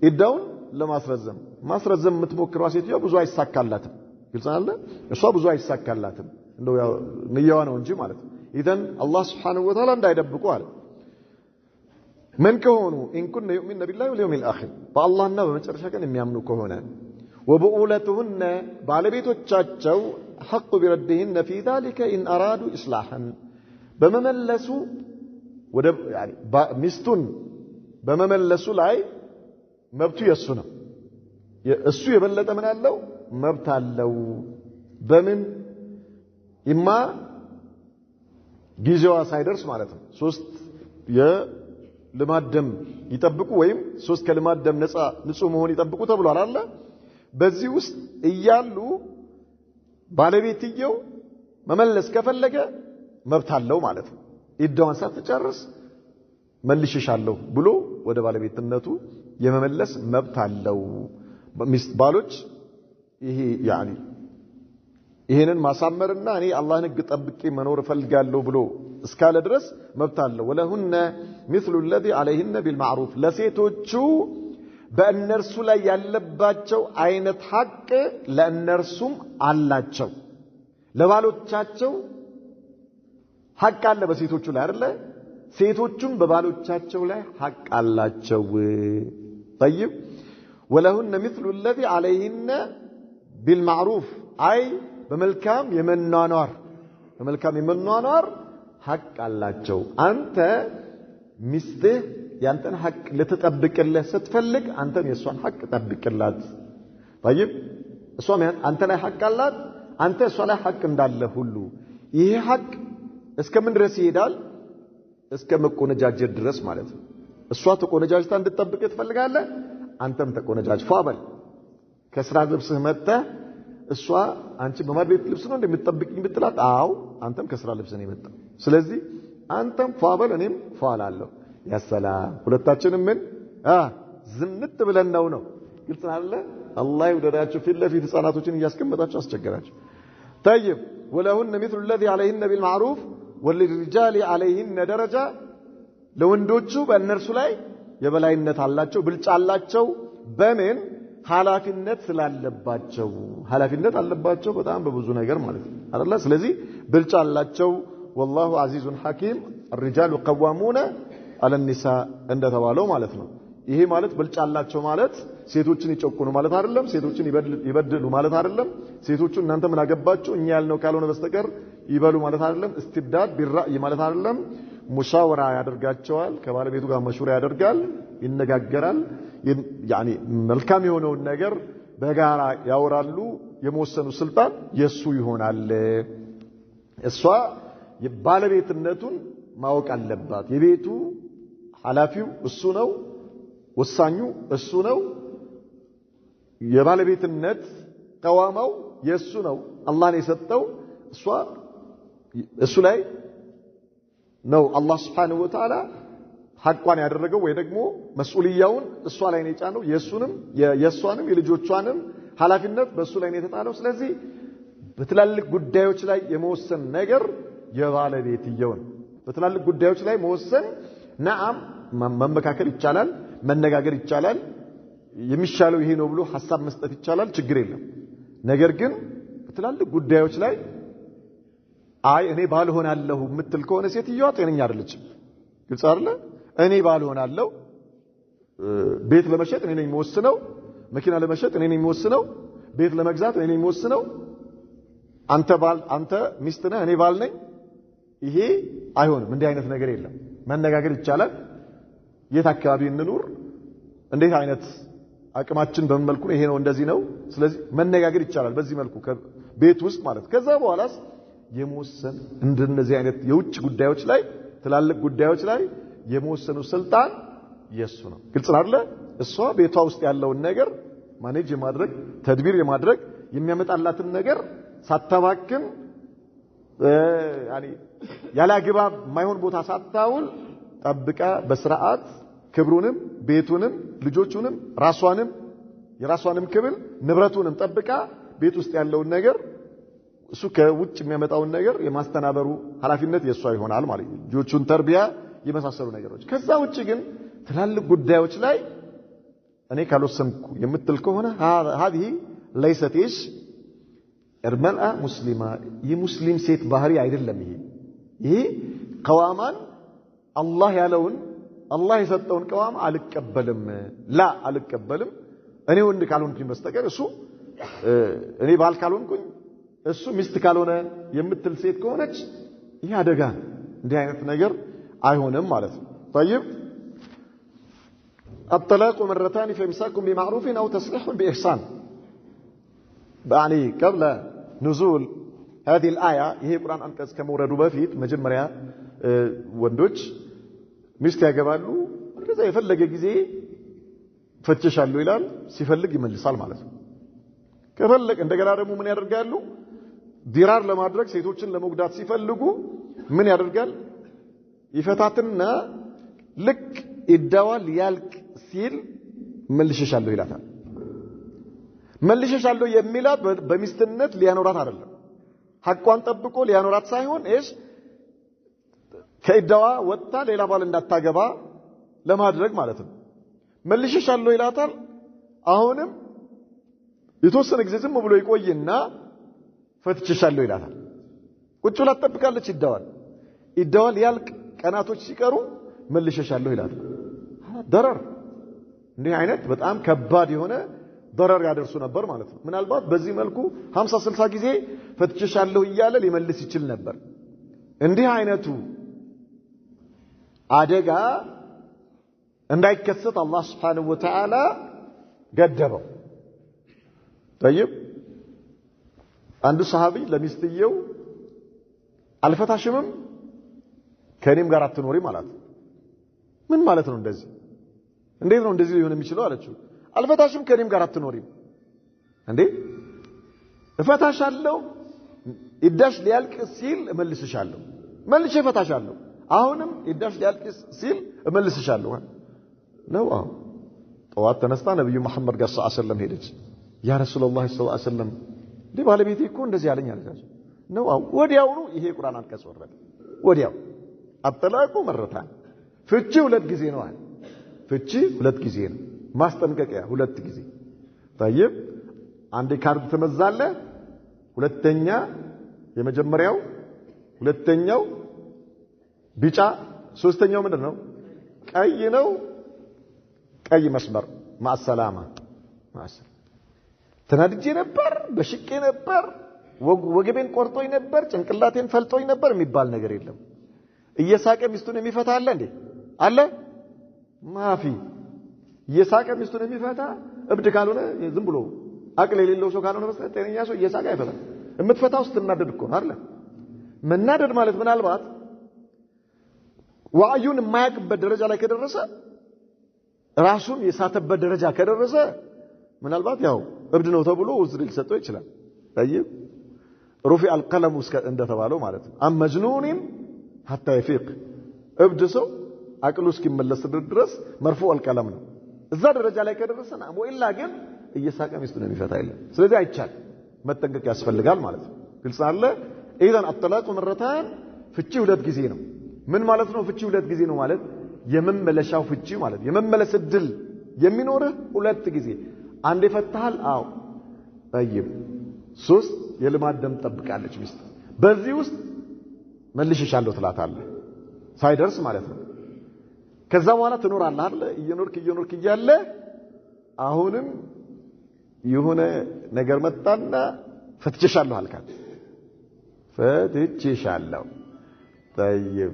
ኢዳውን ለማስረዘም። ማስረዘም የምትሞክረው ሴትዮ ብዙ አይሳካላትም። ግልጽ አለ። እሷ ብዙ አይሳካላትም እንደው ያው ንያዋ ነው እንጂ ማለት ነው። ኢዘን አላህ Subhanahu Wa Ta'ala እንዳይደብቁ አለ። ምን ከሆኑ ኢን ኩነ يؤمن بالله واليوم الآخر በአላህና በመጨረሻ ቀን የሚያምኑ ከሆነ ወበኡለቱሁነ ባለቤቶቻቸው حق بردهن في ذلك إن أرادوا إصلاحا በመመለሱ ወደ يعني ሚስቱን በመመለሱ ላይ መብቱ የሱ ነው። እሱ የበለጠ ምን አለው? መብት አለው። በምን ኢማ ጊዜዋ ሳይደርስ ማለት ነው። 3 የልማድ ደም ይጠብቁ ወይም 3 ከልማድ ደም ነፃ ንጹህ መሆን ይጠብቁ ተብሏል አይደል? በዚህ ውስጥ እያሉ ባለቤትየው መመለስ ከፈለገ መብት አለው ማለት ነው። ኢዳዋን ሳትጨርስ መልሽሻለሁ ብሎ ወደ ባለቤትነቱ የመመለስ መብት አለው። ሚስት ባሎች ይሄ ያኒ ይሄንን ማሳመርና እኔ አላህን ሕግ ጠብቄ መኖር ፈልጋለሁ ብሎ እስካለ ድረስ መብት አለው። ወለሁነ مثل الذي عليهن بالمعروف ለሴቶቹ በእነርሱ ላይ ያለባቸው አይነት ሐቅ ለእነርሱም አላቸው። ለባሎቻቸው ሐቅ አለ በሴቶቹ ላይ አይደለ? ሴቶቹም በባሎቻቸው ላይ ሐቅ አላቸው። طيب ولهن مثل الذي عليهن بالمعروف አይ በመልካም የመኗኗር ሐቅ አላቸው። አንተ ሚስትህ ያንተን ሐቅ ልትጠብቅልህ ስትፈልግ አንተም የሷን ሐቅ ጠብቅላት። طيب እሷም አንተ ላይ ሐቅ አላት፣ አንተ እሷ ላይ ሐቅ እንዳለ ሁሉ ይሄ ሐቅ እስከምን ድረስ ይሄዳል? እስከ መቆነጃጀት ድረስ ማለት ነው። እሷ ተቆነጃጅታ እንድትጠብቅ ትፈልጋለህ፣ አንተም ተቆነጃጅ ፏበል። ከስራ ልብስህ መጥተህ እሷ አንቺ በማድቤት ልብስ ነው እንደምትጠብቅኝ ብትላት፣ አዎ አንተም ከስራ ልብስ ነው የመጣው። ስለዚህ አንተም ፏበል እኔም ፏላለሁ። ያ ሰላም ሁለታችንም ምን ዝንጥ ብለን ነው። ግልጽ አይደለ? አላህ ይወደዳችሁ። ፊት ለፊት ህፃናቶችን እያስቀመጣችሁ አስቸገራችሁ። طيب ولهن مثل الذي عليهن بالمعروف وللرجال عليهن درجة ለወንዶቹ በእነርሱ ላይ የበላይነት አላቸው፣ ብልጫ አላቸው። በምን ኃላፊነት ስላለባቸው። ኃላፊነት አለባቸው በጣም በብዙ ነገር ማለት ነው አይደል? ስለዚህ ብልጫ አላቸው። والله عزيز حكيم الرجال قوامون على النساء እንደተባለው ማለት ነው። ይሄ ማለት ብልጫ አላቸው ማለት ሴቶችን ይጨቁኑ ማለት አይደለም፣ ሴቶችን ይበድሉ ማለት አይደለም፣ ሴቶቹን እናንተ ምን አገባችሁ እኛ ያልነው ካልሆነ በስተቀር ይበሉ ማለት አይደለም፣ استبداد بالرأي ማለት አይደለም። ሙሻወራ ያደርጋቸዋል፣ ከባለቤቱ ጋር መሽወራ ያደርጋል፣ ይነጋገራል። ያኒ መልካም የሆነውን ነገር በጋራ ያወራሉ። የመወሰኑ ስልጣን የሱ ይሆናል። እሷ የባለቤትነቱን ማወቅ አለባት። የቤቱ ኃላፊው እሱ ነው፣ ወሳኙ እሱ ነው። የባለቤትነት ቀዋማው የሱ ነው። አላህ ነው የሰጠው። እሱ ላይ ነው አላህ Subhanahu Wa Ta'ala ሐቋን ያደረገው ወይ ደግሞ መስኡልያውን እሷ ላይ ነው የጫነው። የሷንም የልጆቿንም ኃላፊነት በሱ ላይ ነው የተጣለው። ስለዚህ በትላልቅ ጉዳዮች ላይ የመወሰን ነገር የባለቤትየው ነው። በትላልቅ ጉዳዮች ላይ መወሰን ነዓም መመካከል ይቻላል፣ መነጋገር ይቻላል፣ የሚሻለው ይሄ ነው ብሎ ሐሳብ መስጠት ይቻላል፣ ችግር የለም። ነገር ግን በትላልቅ ጉዳዮች ላይ አይ እኔ ባልሆናለሁ የምትል ከሆነ ሴትዮዋ ጤነኛ አይደለችም። ግልጽ አይደለ? እኔ ባልሆናለሁ ቤት ለመሸጥ እኔ ነኝ የምወስነው፣ መኪና ለመሸጥ እኔ ነኝ የምወስነው፣ ቤት ለመግዛት እኔ ነኝ የምወስነው፣ አንተ ሚስት ነህ እኔ ባል ነኝ። ይሄ አይሆንም። እንዲህ አይነት ነገር የለም። መነጋገር ይቻላል። የት አካባቢ እንኑር፣ እንዴት አይነት አቅማችን በምን መልኩ ይሄ ነው እንደዚህ ነው። ስለዚህ መነጋገር ይቻላል በዚህ መልኩ ቤት ውስጥ ማለት። ከዛ በኋላስ የመወሰን እንደነዚህ አይነት የውጭ ጉዳዮች ላይ ትላልቅ ጉዳዮች ላይ የመወሰኑ ስልጣን የሱ ነው። ግልጽ አይደለ? እሷ ቤቷ ውስጥ ያለውን ነገር ማኔጅ የማድረግ ተድቢር የማድረግ የሚያመጣላትን ነገር ሳታባክን ያለ አግባብ ማይሆን ቦታ ሳታውል ጠብቃ በስርዓት ክብሩንም ቤቱንም ልጆቹንም ራሷንም የራሷንም ክብል ንብረቱንም ጠብቃ ቤት ውስጥ ያለውን ነገር እሱ ከውጭ የሚያመጣውን ነገር የማስተናበሩ ኃላፊነት የሷ ይሆናል ማለት ነው። ልጆቹን ተርቢያ የመሳሰሉ ነገሮች። ከዛ ውጭ ግን ትላልቅ ጉዳዮች ላይ እኔ ካልወሰንኩ የምትል ከሆነ هذه ليست ايش المرأة مسلمة የሙስሊም ሴት ባህሪ አይደለም። ይሄ ቀዋማን አላህ ያለውን አላህ የሰጠውን ቀዋማ አልቀበልም እኔ ወንድ ካልሆንኩኝ በስተቀር እሱ እኔ ባል ካልሆንኩኝ እሱ ሚስት ካልሆነ የምትል ሴት ከሆነች ይሄ አደጋ እንዲህ አይነት ነገር አይሆንም ማለት ነው። طيب الطلاق مرتان فامساك بمعروف او تسريح باحسان يعني قبل نزول هذه الايه ይሄ ቁርአን አንቀጽ ከመውረዱ በፊት መጀመሪያ ወንዶች ሚስት ያገባሉ እንደዛ የፈለገ ጊዜ ፈትሻለሁ ይላል ሲፈልግ ይመልሳል ማለት ነው። ከፈለግ እንደገና ደግሞ ምን ያደርጋሉ ዲራር ለማድረግ ሴቶችን ለመጉዳት ሲፈልጉ ምን ያደርጋል ይፈታትና ልክ ይዳዋል ያልቅ ሲል መልሽሻለሁ ይላታል። መልሽሻለሁ የሚላት በሚስትነት ሊያኖራት አይደለም ሐቋን ጠብቆ ሊያኖራት ሳይሆን እሺ ከይዳዋ ወጣ ሌላ ባል እንዳታገባ ለማድረግ ማለት ነው። መልሽሻለሁ ይላታል። አሁንም የተወሰነ ጊዜ ዝም ብሎ ይቆይና ፈትችሻለሁ ይላታል። ቁጭ ብላ ትጠብቃለች ይዳዋል ያልቅ ቀናቶች ሲቀሩ መልሽሻለሁ ይላታል። ደረር እንዲህ አይነት በጣም ከባድ የሆነ ደረር ያደርሱ ነበር ማለት ነው። ምናልባት በዚህ መልኩ 50 60 ጊዜ ፈትችሻለሁ እያለ ሊመልስ ይችል ነበር። እንዲህ አይነቱ አደጋ እንዳይከሰት አላህ Subhanahu Wa Ta'ala ገደበው። طيب አንዱ ሰሃቢ ለሚስትየው አልፈታሽምም ከኔም ጋር አትኖሪ ማለት ምን ማለት ነው? እንደዚህ እንዴት ነው እንደዚህ ሊሆን የሚችለው አለችው። አልፈታሽም ከኔም ጋር አትኖሪ እንዴ እፈታሻለሁ ይዳሽ ሊያልቅ ሲል እመልስሻለሁ መልሼ እፈታሻለሁ አሁንም ይዳሽ ሊያልቅ ሲል እመልስሻለሁ ነው። ጠዋት ተነስታ ነብዩ መሐመድ ጋር ሰለላሁ ዐለይሂ ወሰለም ሄደች። ያ ረሱላህ ሰለላሁ ዐለይሂ ወሰለም ባለቤቴ እኮ እንደዚህ ያለኝ አለች ነው። ወዲያውኑ ይሄ ቁርአን አንቀጽ ወረደ። ወዲያው አጠላቁ መረታን ፍቺ 2 ጊዜ ነው አለ። ፍቺ 2 ጊዜ ነው። ማስጠንቀቂያ 2 ጊዜ። طيب አንዴ ካርድ ተመዛለ። ሁለተኛ የመጀመሪያው ሁለተኛው ቢጫ ሶስተኛው ምንድነው? ቀይ ነው። ቀይ መስመር ማሰላማ ተናድጄ ነበር በሽቄ ነበር ወገቤን ቆርጦኝ ነበር ጭንቅላቴን ፈልጦኝ ነበር የሚባል ነገር የለም። እየሳቀ ሚስቱን የሚፈታ አለ እንዴ? አለ ማፊ። እየሳቀ ሚስቱን የሚፈታ እብድ ካልሆነ ዝም ብሎ አቅል የሌለው ሰው ካልሆነ በስተቀር ጤነኛ ሰው እየሳቀ አይፈታም። የምትፈታው ስትናደድ እኮ ነው አይደል? መናደድ ማለት ምናልባት ዋዩን የማያውቅበት ደረጃ ላይ ከደረሰ ራሱን የሳተበት ደረጃ ከደረሰ ምናልባት ያው እብድ ነው ተብሎ ውዝር ሊሰጠው ይችላል። طيب رفع القلم እንደተባለው ማለት ነው። አመጅኑንም حتى يفيق እብድ ሰው አቅሉ እስኪመለስ ድረስ مرفوع القلم ነው። እዛ ደረጃ ላይ ከደረሰና ወይላ ግን እየሳቀ ሚስቱን የሚፈታ የለም። ስለዚህ አይቻል መጠንቀቅ ያስፈልጋል ማለት ነው። ግልጽ አለ። اذا الطلاق مرتان ፍቺ 2 ጊዜ ነው። ምን ማለት ነው? ፍቺ 2 ጊዜ ነው ማለት የመመለሻው ፍቺ ማለት የመመለስ እድል የሚኖርህ 2 ጊዜ። አንዴ ፈታሃል። አዎ طيب 3 የልማድ ደም ጠብቃለች ሚስት። በዚህ ውስጥ መልሽሻለሁ ትላታለህ ሳይደርስ ማለት ነው። ከዛ በኋላ ትኖራለህ አይደል? እየኖርክ እያለ አሁንም የሆነ ነገር መጣና ፈትችሻለሁ አልካት። ፈትችሻለሁ طيب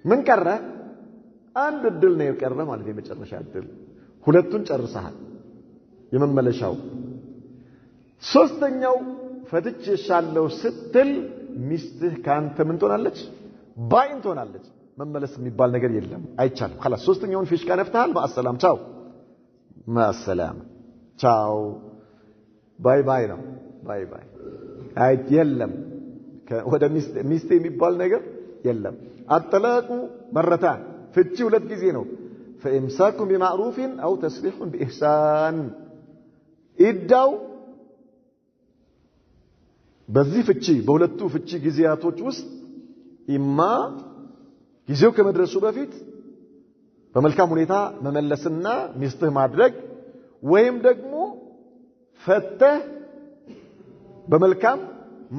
ምን ቀረ? አንድ እድል ነው የቀረ ማለት የመጨረሻ እድል። 2ቱን ጨርሰሃል የመመለሻው። 3ኛው ፈትችሻለሁ ስትል ሚስትህ ካንተ ምን ትሆናለች? ባይን ትሆናለች። መመለስ የሚባል ነገር የለም፣ አይቻልም። خلاص 3ኛውን ፊሽካ ነፍተሃል። ማሰላም ቻው፣ ማሰላም ቻው፣ ባይ ባይ ነው። ባይ ባይ አይ የለም። ወደ ሚስት የሚባል ነገር የለም አጠላቁ መረታን ፍቺ ሁለት ጊዜ ነው فإمساك بمعروف أو تسريح بإحسان إداو በዚህ ፍቺ በሁለቱ ፍቺ ጊዜያቶች ውስጥ ኢማ ጊዜው ከመድረሱ በፊት በመልካም ሁኔታ መመለስና ሚስትህ ማድረግ ወይም ደግሞ ፈተህ በመልካም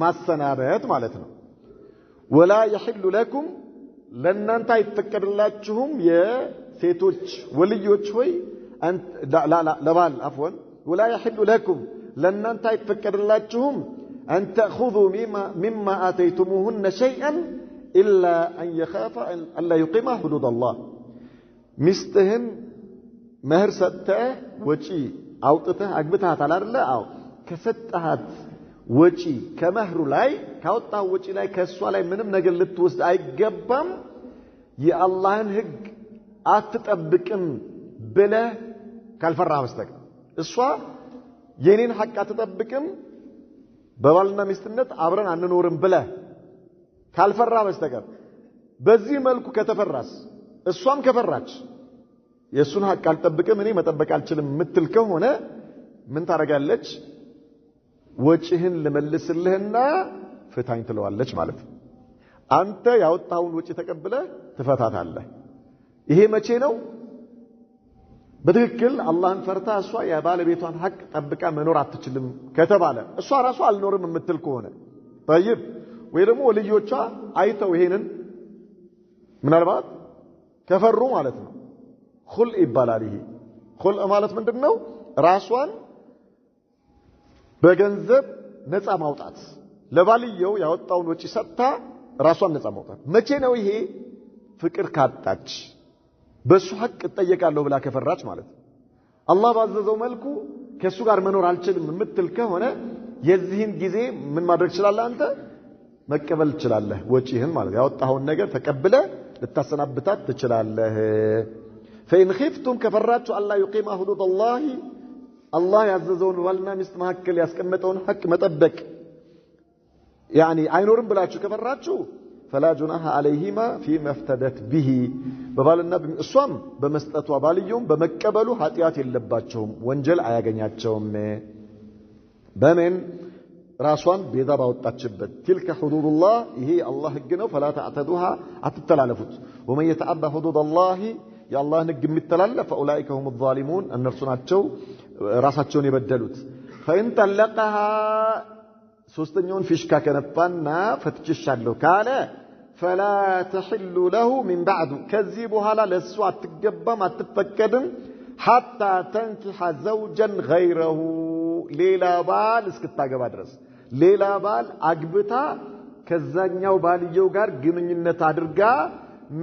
ማሰናበት ማለት ነው ወላ يحل لكم ለእናንተ አይፈቀድላችሁም የሴቶች ወልዮች ሆይ ለባል አፍወን ولا يحل لكم ለእናንተ አይፈቀድላችሁም أن تأخذوا مما آتيتموهن شيئا إلا أن يخاف أن لا يقيم حدود الله مستهن مهر ستة وشي أو تته أقبتها تعالى لا أو كستها وشي كمهر لاي كاوتا وشي لاي كسوا لاي منم نقل للتوسد أي قبام يا الله هج أتتأبكن بلا كالفرع مستك السوا ينين حق أتتأبكن በባልና ሚስትነት አብረን አንኖርም ብለ ካልፈራ በስተቀር በዚህ መልኩ ከተፈራስ እሷም ከፈራች የሱን ሐቅ አልጠብቅም እኔ መጠበቅ አልችልም ምትል ከሆነ ምን ታረጋለች ወጪህን ለመልስልህና ፍታኝ ትለዋለች ማለት ነው አንተ ያወጣውን ወጪ ተቀብለ ትፈታታለህ ይሄ መቼ ነው በትክክል አላህን ፈርታ እሷ የባለቤቷን ሐቅ ጠብቃ መኖር አትችልም ከተባለ እሷ ራሷ አልኖርም የምትል ከሆነ طيب ወይ ደግሞ ወልዮቿ አይተው ይሄንን ምናልባት ከፈሩ ማለት ነው ኹል ይባላል ይሄ ኹል ማለት ምንድነው ራሷን በገንዘብ ነፃ ማውጣት ለባልየው ያወጣውን ወጪ ሰጥታ ራሷን ነፃ ማውጣት መቼ ነው ይሄ ፍቅር ካጣች በሱ ሐቅ ተጠየቃለሁ ብላ ከፈራች ማለት አላህ ባዘዘው መልኩ ከሱ ጋር መኖር አልችልም የምትል ከሆነ የዚህን ጊዜ ምን ማድረግ ይችላል አንተ መቀበል ይችላልህ ወጪህን ማለት ያወጣውን ነገር ተቀብለ ልታሰናብታት ትችላለህ فإن خفتم كفراتوا الله يقيم حدود الله الله ያዘዘውን ባልና ሚስት መሐከል ያስቀመጠውን ሐቅ መጠበቅ يعني አይኖርም ብላችሁ ከፈራችሁ فلا جناح عليهما فيما افتدت به በባልና እሷም በመስጠቷ ባልየውም በመቀበሉ ኃጢያት የለባቸውም ወንጀል አያገኛቸውም በመን ራሷን ቤዛ ባወጣችበት تلك حدود الله ይሄ አላህ ህግ ነው فلا تعتدوها አትተላለፉት ومن يتعدى حدود الله يا الله ህግ የሚተላለፍ فاولئك هم الظالمون እነርሱ ናቸው ራሳቸውን የበደሉት فإن طلقها ሶስተኛውን ፊሽካ ከነፋና ፈትችሻለሁ ካለ فلا تحل له من بعد كذي بحالا لسو اتقبم اتفكدم حتى تنكح زوجا غيره ليلا بال اسكتاغبا درس ليلا بال اغبتا ከዛኛው ባልየው ጋር ግንኙነት አድርጋ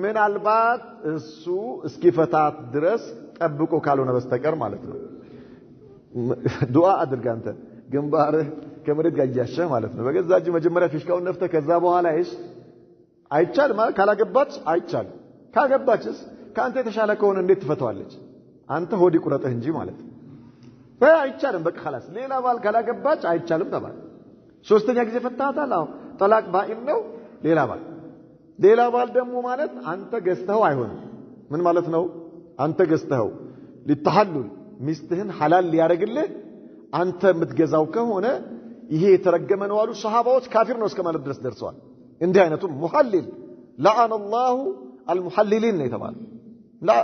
ምን አልባት እሱ እስኪፈታት ድረስ ጠብቆ ካልሆነ በስተቀር ማለት ነው ዱዓ አድርጋ አንተ ግንባርህ ከመሬት ጋር ያያሸህ ማለት ነው በገዛጅ መጀመሪያ ፊሽካውን ነፍተ ከዛ በኋላ እሺ አይቻል ማለት ካላገባች አይቻል ካገባችስ ካንተ የተሻለ ከሆነ እንዴት ትፈታዋለች አንተ ሆዲ ቁረጥህ እንጂ ማለት አይቻልም በቃ خلاص ሌላ ባል ካላገባች አይቻልም ተባለ ሶስተኛ ጊዜ ፈታታል አው ጠላቅ ባኢን ነው ሌላ ባል ደግሞ ማለት አንተ ገዝተው አይሆንም ምን ማለት ነው አንተ ገዝተው ለተሐሉል ሚስትህን ሐላል ሊያረግልህ አንተ የምትገዛው ከሆነ ይሄ የተረገመ ነው አሉ ሱሐባዎች ካፊር ነው እስከማለት ድረስ ደርሰዋል እንዲህ አይነቱ ሙሐልል لعن الله المحللين ነው የተባለው لا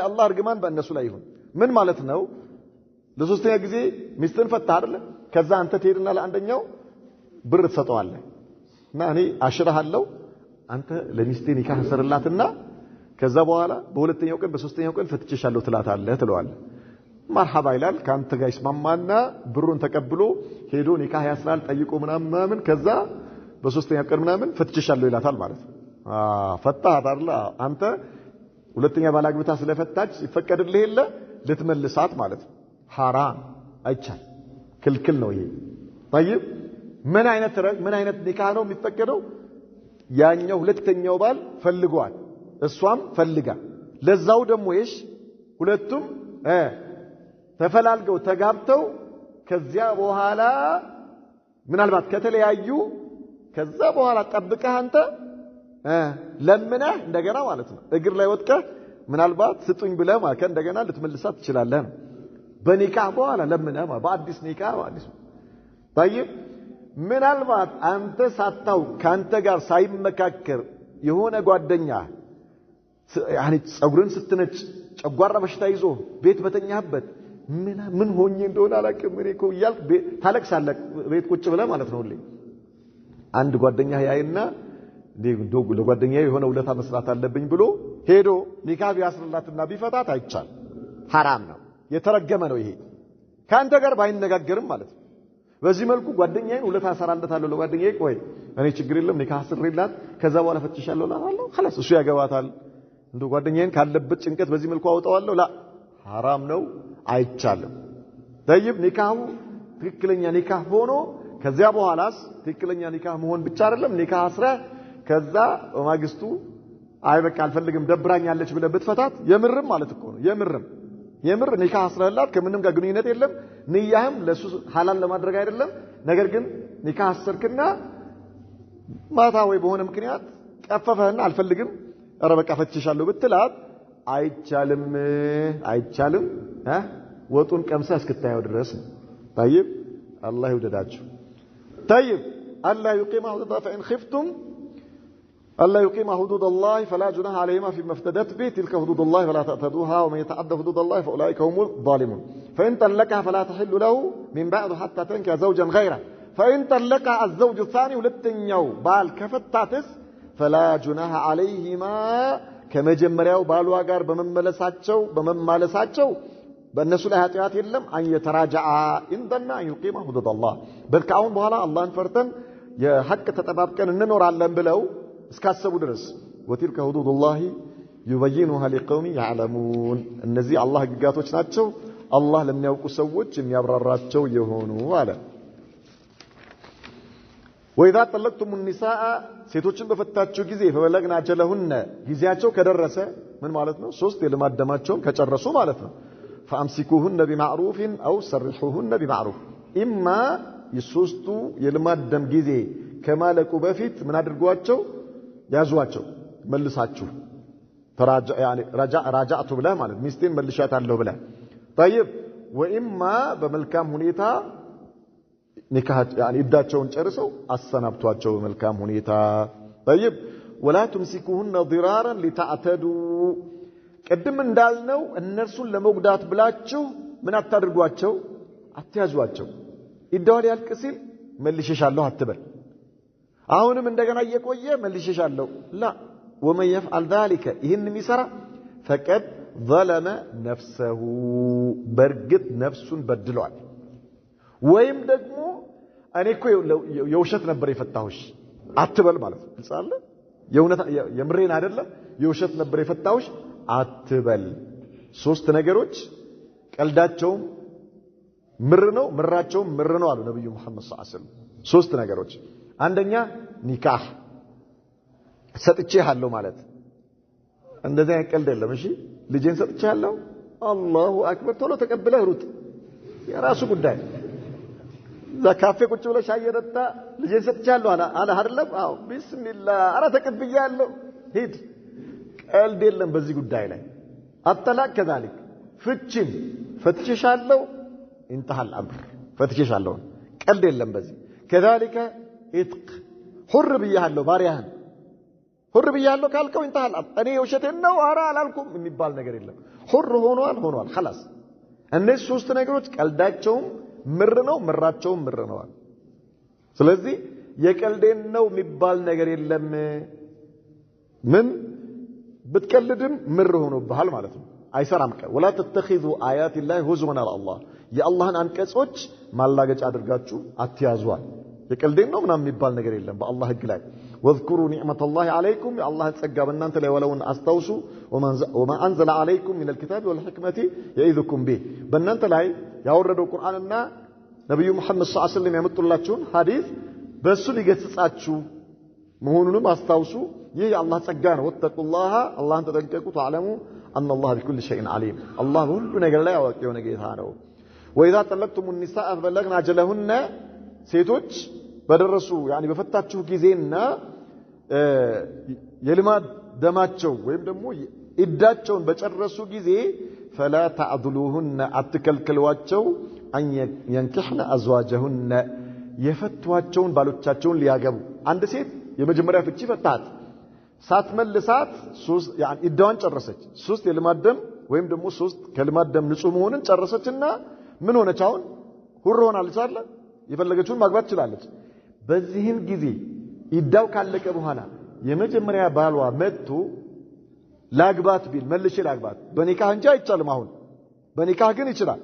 الله እርግማን በእነሱ ላይ ይሁን ምን ማለት ነው ለሶስተኛ ጊዜ ሚስትን ፈታ አይደለ ከዛ አንተ ትሄድና ለአንደኛው ብር ትሰጠዋለህ እና እኔ አሽራሃለሁ አንተ ለሚስቴ ኒካህ ሰርላትና ከዛ በኋላ በሁለተኛው ቀን በሶስተኛው ቀን ፈትቼሻለሁ ትላታለህ ትለዋለህ مرحبا ይላል ካንተ ጋር ይስማማና ብሩን ተቀብሎ ሄዶ ኒካህ ያስራል ጠይቆ ምናምን ከዛ በሶስተኛው ቀን ምናምን ፈትቼሻለሁ ይላታል ማለት ፈታህ አይደል አንተ ሁለተኛ ባላግብታ ስለፈታች ይፈቀድልህ የለ ልትመልሳት ማለት حرام አይቻል ክልክል ነው ይሄ طيب ምን አይነት ኒካህ ነው የሚፈቀደው ያኛው ሁለተኛው ባል ፈልጓል እሷም ፈልጋ ለዛው ደግሞ እሺ ሁለቱም ተፈላልገው ተጋብተው ከዚያ በኋላ ምናልባት ከተለያዩ ከዛ በኋላ ጠብቀህ አንተ ለምነህ እንደገና ማለት ነው እግር ላይ ወጥቀህ ምናልባት ስጡኝ ብለህ ማለት እንደገና ልትመልሳት ትችላለህ ነው በኒካህ በኋላ ለምነህ በአዲስ ኒካህ አዲስ طيب ምናልባት አንተ ሳታው ካንተ ጋር ሳይመካከር የሆነ ጓደኛ يعني ጸጉርን ስትነጭ ጨጓራ በሽታ ይዞ ቤት በተኛህበት ምን ሆኜ እንደሆነ አላውቅም እኔ እኮ እያልክ ታለቅሳለህ ቤት ቁጭ ብለህ ማለት ነው ሁሌ አንድ ጓደኛ ያይና ለጓደኛዬ የሆነ ውለታ መስራት አለብኝ ብሎ ሄዶ ኒካህ ቢያስርላትና ቢፈታት አይቻል حرام ነው የተረገመ ነው ይሄ ካንተ ጋር ባይነጋገርም ማለት ነው በዚህ መልኩ ጓደኛዬን ውለታ አሰራለታለሁ ለጓደኛዬ ቆይ እኔ ችግር የለም ኒካህ አስርላት ከዛ በኋላ ፈትሻለሁ ላለው خلاص እሱ ያገባታል እንደ ጓደኛዬን ካለበት ጭንቀት በዚህ መልኩ አውጣዋለሁ ላ حرام ነው አይቻልም طيب ኒካሁ ትክክለኛ ኒካህ ሆኖ ከዚያ በኋላስ ትክክለኛ ኒካህ መሆን ብቻ አይደለም ኒካህ አስራ ከዛ በማግስቱ አይ በቃ አልፈልግም ደብራኛለች ብለህ ብትፈታት የምርም ማለት እኮ ነው የምር ኒካህ አስራላት ከምንም ጋር ግንኙነት የለም ንያህም ለሱ ሐላል ለማድረግ አይደለም ነገር ግን ኒካህ አሰርክና ማታ ወይ በሆነ ምክንያት ቀፈፈህና አልፈልግም ኧረ በቃ ፈትሻለሁ ብትላት አይቻልም ወጡን ቀምሰህ እስክታየው ድረስ طيب الله يودዳችሁ طيب الا يقيم حدود الله فان خفتم الا يقيم حدود الله فلا جناح عليهما فيما افتدت به تلك حدود الله فلا تعتدوها ومن يتعدى حدود الله فاولئك هم الظالمون فان طلقها فلا تحل له من بعد حتى تنكح زوجا غيره فان طلقها الزوج الثاني ሁለተኛው ባል ከፈታትስ فلا جناح عليهما ከመጀመሪያው ባሏ ጋር በመመለሳቸው በእነሱ ላይ ኃጢአት የለም አን የተራጃአ እንደና ይقيم حدود الله በልካውን በኋላ አላህን ፈርተን የሐቅ ተጠባብቀን እንኖራለን ብለው እስካሰቡ ድረስ وتلك حدود الله يبينها لقوم يعلمون እነዚህ አላህ ህግጋቶች ናቸው አላህ ለሚያውቁ ሰዎች የሚያብራራቸው የሆኑ አለ وإذا طلقتم النساء ሴቶችን በፈታችሁ ጊዜ فبلغن أجلهن ጊዜያቸው ከደረሰ ምን ማለት ነው ሶስት የልማድ ደማቸውን ከጨረሱ ማለት ነው فأمسكوهن بمعروف أو سرحوهن بمعروف إما የሶስቱ የልማድ ደም ጊዜ ከማለቁ በፊት ምን አድርጓቸው ያዙዋቸው መልሳችሁ ተራጃ يعني راجعت ብለህ ማለት ሚስቴን መልሻታለሁ ብለህ طيب وإما በመልካም ሁኔታ ኒካህ يعني ይዳቸውን ጨርሰው አሰናብቷቸው በመልካም ሁኔታ طيب ولا تمسكوهن ضرارا لتعتدوا ቀድም እንዳልነው እነርሱን ለመጉዳት ብላችሁ ምን አታድርጓቸው አትያዟቸው ይደዋል ያልቅሲል መልሽሻለሁ አትበል አሁንም እንደገና እየቆየ መልሽሻለሁ لا ومن يفعل ذلك ይህን የሚሰራ فقد ظلم نفسه በርግጥ ነፍሱን በድሏል ወይም ደግሞ እኔ እኮ የውሸት ነበር የፈታሁሽ አትበል ማለት ነው ግልጽ የምሬን አይደለም የውሸት ነበር የፈታሁሽ አትበል ሶስት ነገሮች ቀልዳቸው ምር ነው ምራቸው ምር ነው አሉ ነብዩ መሐመድ ሰለላሁ ዐለይሂ ወሰለም ሶስት ነገሮች አንደኛ ኒካህ ሰጥቼሃለሁ ማለት እንደዚህ ቀልድ የለም እሺ ልጄን ሰጥቼሃለሁ አላሁ አክበር ቶሎ ተቀበለህ ሩጥ የራሱ ጉዳይ ዘካፌ ቁጭ ብለህ ሻይ የጠጣ ልጄን ሰጥቼሃለሁ አለ አይደለም አዎ ቢስሚላህ አረ ተቀብያለሁ ሂድ ቀልድ የለም በዚህ ጉዳይ ላይ አጠላቅ ከዛልክ ፍቺም ፈትሽሻለሁ انتهى الامر ፈትሽሻለሁ ቀልድ የለም በዚህ كذلك اتق حر ብያለሁ ባሪያህን حر ብያለሁ ካልከው انتهى الامر እኔ ውሸቴን ነው አራ አላልኩም የሚባል ነገር የለም حر ሆኗል خلاص እነዚህ ሶስት ነገሮች ቀልዳቸውም ምር ነው ምራቸውም ምር ነው ስለዚህ የቀልዴን ነው የሚባል ነገር የለም ምን بتكلدم مر ሆኖብሃል ማለት ነው አይሰራም ولا تتخذوا آيات الله هزوا على الله የአላህን አንቀጾች ማላገጫ አድርጋችሁ አትያዙዋል የቀልዴን ነው ምናምን የሚባል ነገር የለም በአላህ ህግ ላይ واذكروا نعمة الله عليكم يا الله ጸጋ በእናንተ ላይ ወለውን አስታውሱ وما انزل عليكم من الكتاب والحكمة يعظكم به በእናንተ ላይ ያወረደው ቁርአንና ነብዩ መሐመድ ሰለላሁ ዐለይሂ ወሰለም ያመጡላችሁን ሐዲስ በሱ ሊገስጻችሁ መሆኑንም አስታውሱ ይህ የአላህ ጸጋ ነው ወተቁላህ አላህን ተጠንቀቁ ተዓለሙ ان الله بكل شيء عليم الله ሁሉ ነገር ላይ አዋቂ የሆነ ጌታ ነው واذا طلقتم النساء فبلغن اجلهن ሴቶች በደረሱ يعني በፈታችሁ ጊዜና የልማድ ደማቸው ወይም ደግሞ ኢዳቸውን በጨረሱ ጊዜ فلا تعذلوهن አትከልክሏቸው أن ينكحن أزواجهن የፈቷቸውን ባሎቻቸውን ሊያገቡ አንድ ሴት የመጀመሪያ ፍቺ ፈታት ሳትመልሳት ሶስት يعني ኢዳዋን ጨረሰች ሶስት የልማድ ደም ወይም ደግሞ ሶስት ከልማድ ደም ንጹህ መሆንን ጨረሰችና ምን ሆነች አሁን ሁር ሆናለች አይደል የፈለገችውን ማግባት ትችላለች በዚህን ጊዜ ኢዳው ካለቀ በኋላ የመጀመሪያ ባሏ መጥቶ ላግባት ቢል መልሼ ላግባት በኒካህ እንጂ አይቻልም አሁን በኒካህ ግን ይችላል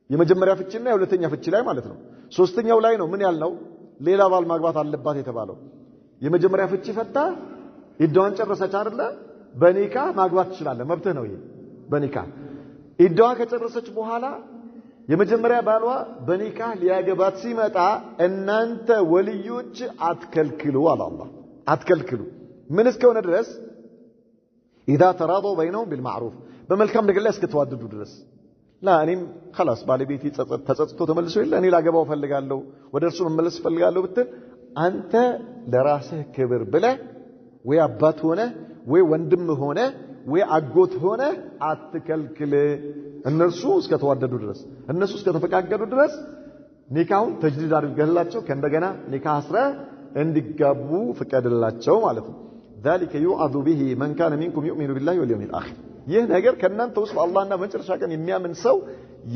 የመጀመሪያ ፍቺና የሁለተኛ ፍቺ ላይ ማለት ነው ሶስተኛው ላይ ነው ምን ያልነው ሌላ ባል ማግባት አለባት የተባለው የመጀመሪያ ፍቺ ፈታ ኢዳዋን ጨረሰች አይደል በኒካህ ማግባት ትችላል መብትህ ነው ይሄ በኒካህ ኢዳዋ ከጨረሰች በኋላ የመጀመሪያ ባሏ በኒካህ ሊያገባት ሲመጣ እናንተ ወልዮች አትከልክሉ አላህ አትከልክሉ ምን እስከሆነ ድረስ اذا تراضوا بينهم بالمعروف በመልካም ነገር ላይ እስከተዋደዱ ድረስ لا እኔም خلاص ባለቤቴ ተጸጽቶ ተመልሶ ይላል እኔ ላገባው ፈልጋለሁ ወደ እርሱ መመለስ ፈልጋለሁ ብትል አንተ ለራስህ ክብር ብለህ ወይ አባት ሆነ ወይ ወንድም ሆነ ወይ አጎት ሆነ አትከልክል እነሱ እስከተዋደዱ ድረስ እነሱ እስከተፈቃቀዱ ድረስ ኒካውን ተጅዲድ አድርገህላቸው ከእንደገና ኒካህ አስረ እንዲጋቡ ፍቀድላቸው ማለት ነው ذلك يوعظ به من كان منكم يؤمن بالله واليوم الآخر ይህ ነገር ከናንተ ውስጥ አላህና በመጨረሻ ቀን የሚያምን ሰው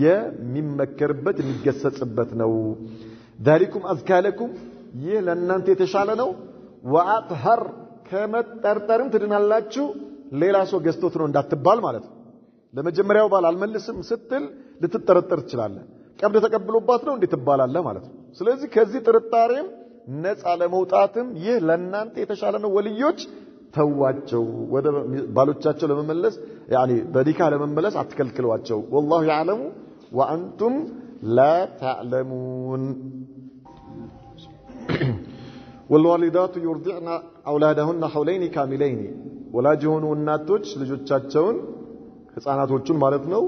የሚመከርበት የሚገሰጽበት ነው ذلكم أزكى لكم ይህ ለናንተ የተሻለ ነው وأطهر ከመጠርጠርም ትድናላችሁ ሌላ ሰው ገዝቶት ነው እንዳትባል ማለት ነው ለመጀመሪያው ባል አልመልስም ስትል ልትጠረጠር ትችላለህ ቀብድ ተቀብሎባት ነው እንዴት ትባላለህ ማለት ነው ስለዚህ ከዚህ ጥርጣሬም ነፃ ለመውጣትም ይህ ለናንተ የተሻለ ነው ወልዮች ተዋቸው ወደ ባሎቻቸው ለመመለስ يعني በኒካህ ለመመለስ አትከልክሏቸው والله يعلم وانتم لا تعلمون والوالدات يرضعن اولادهن حولين كاملين ወላጅ የሆኑ እናቶች ልጆቻቸውን ህፃናቶቹን ማለት ነው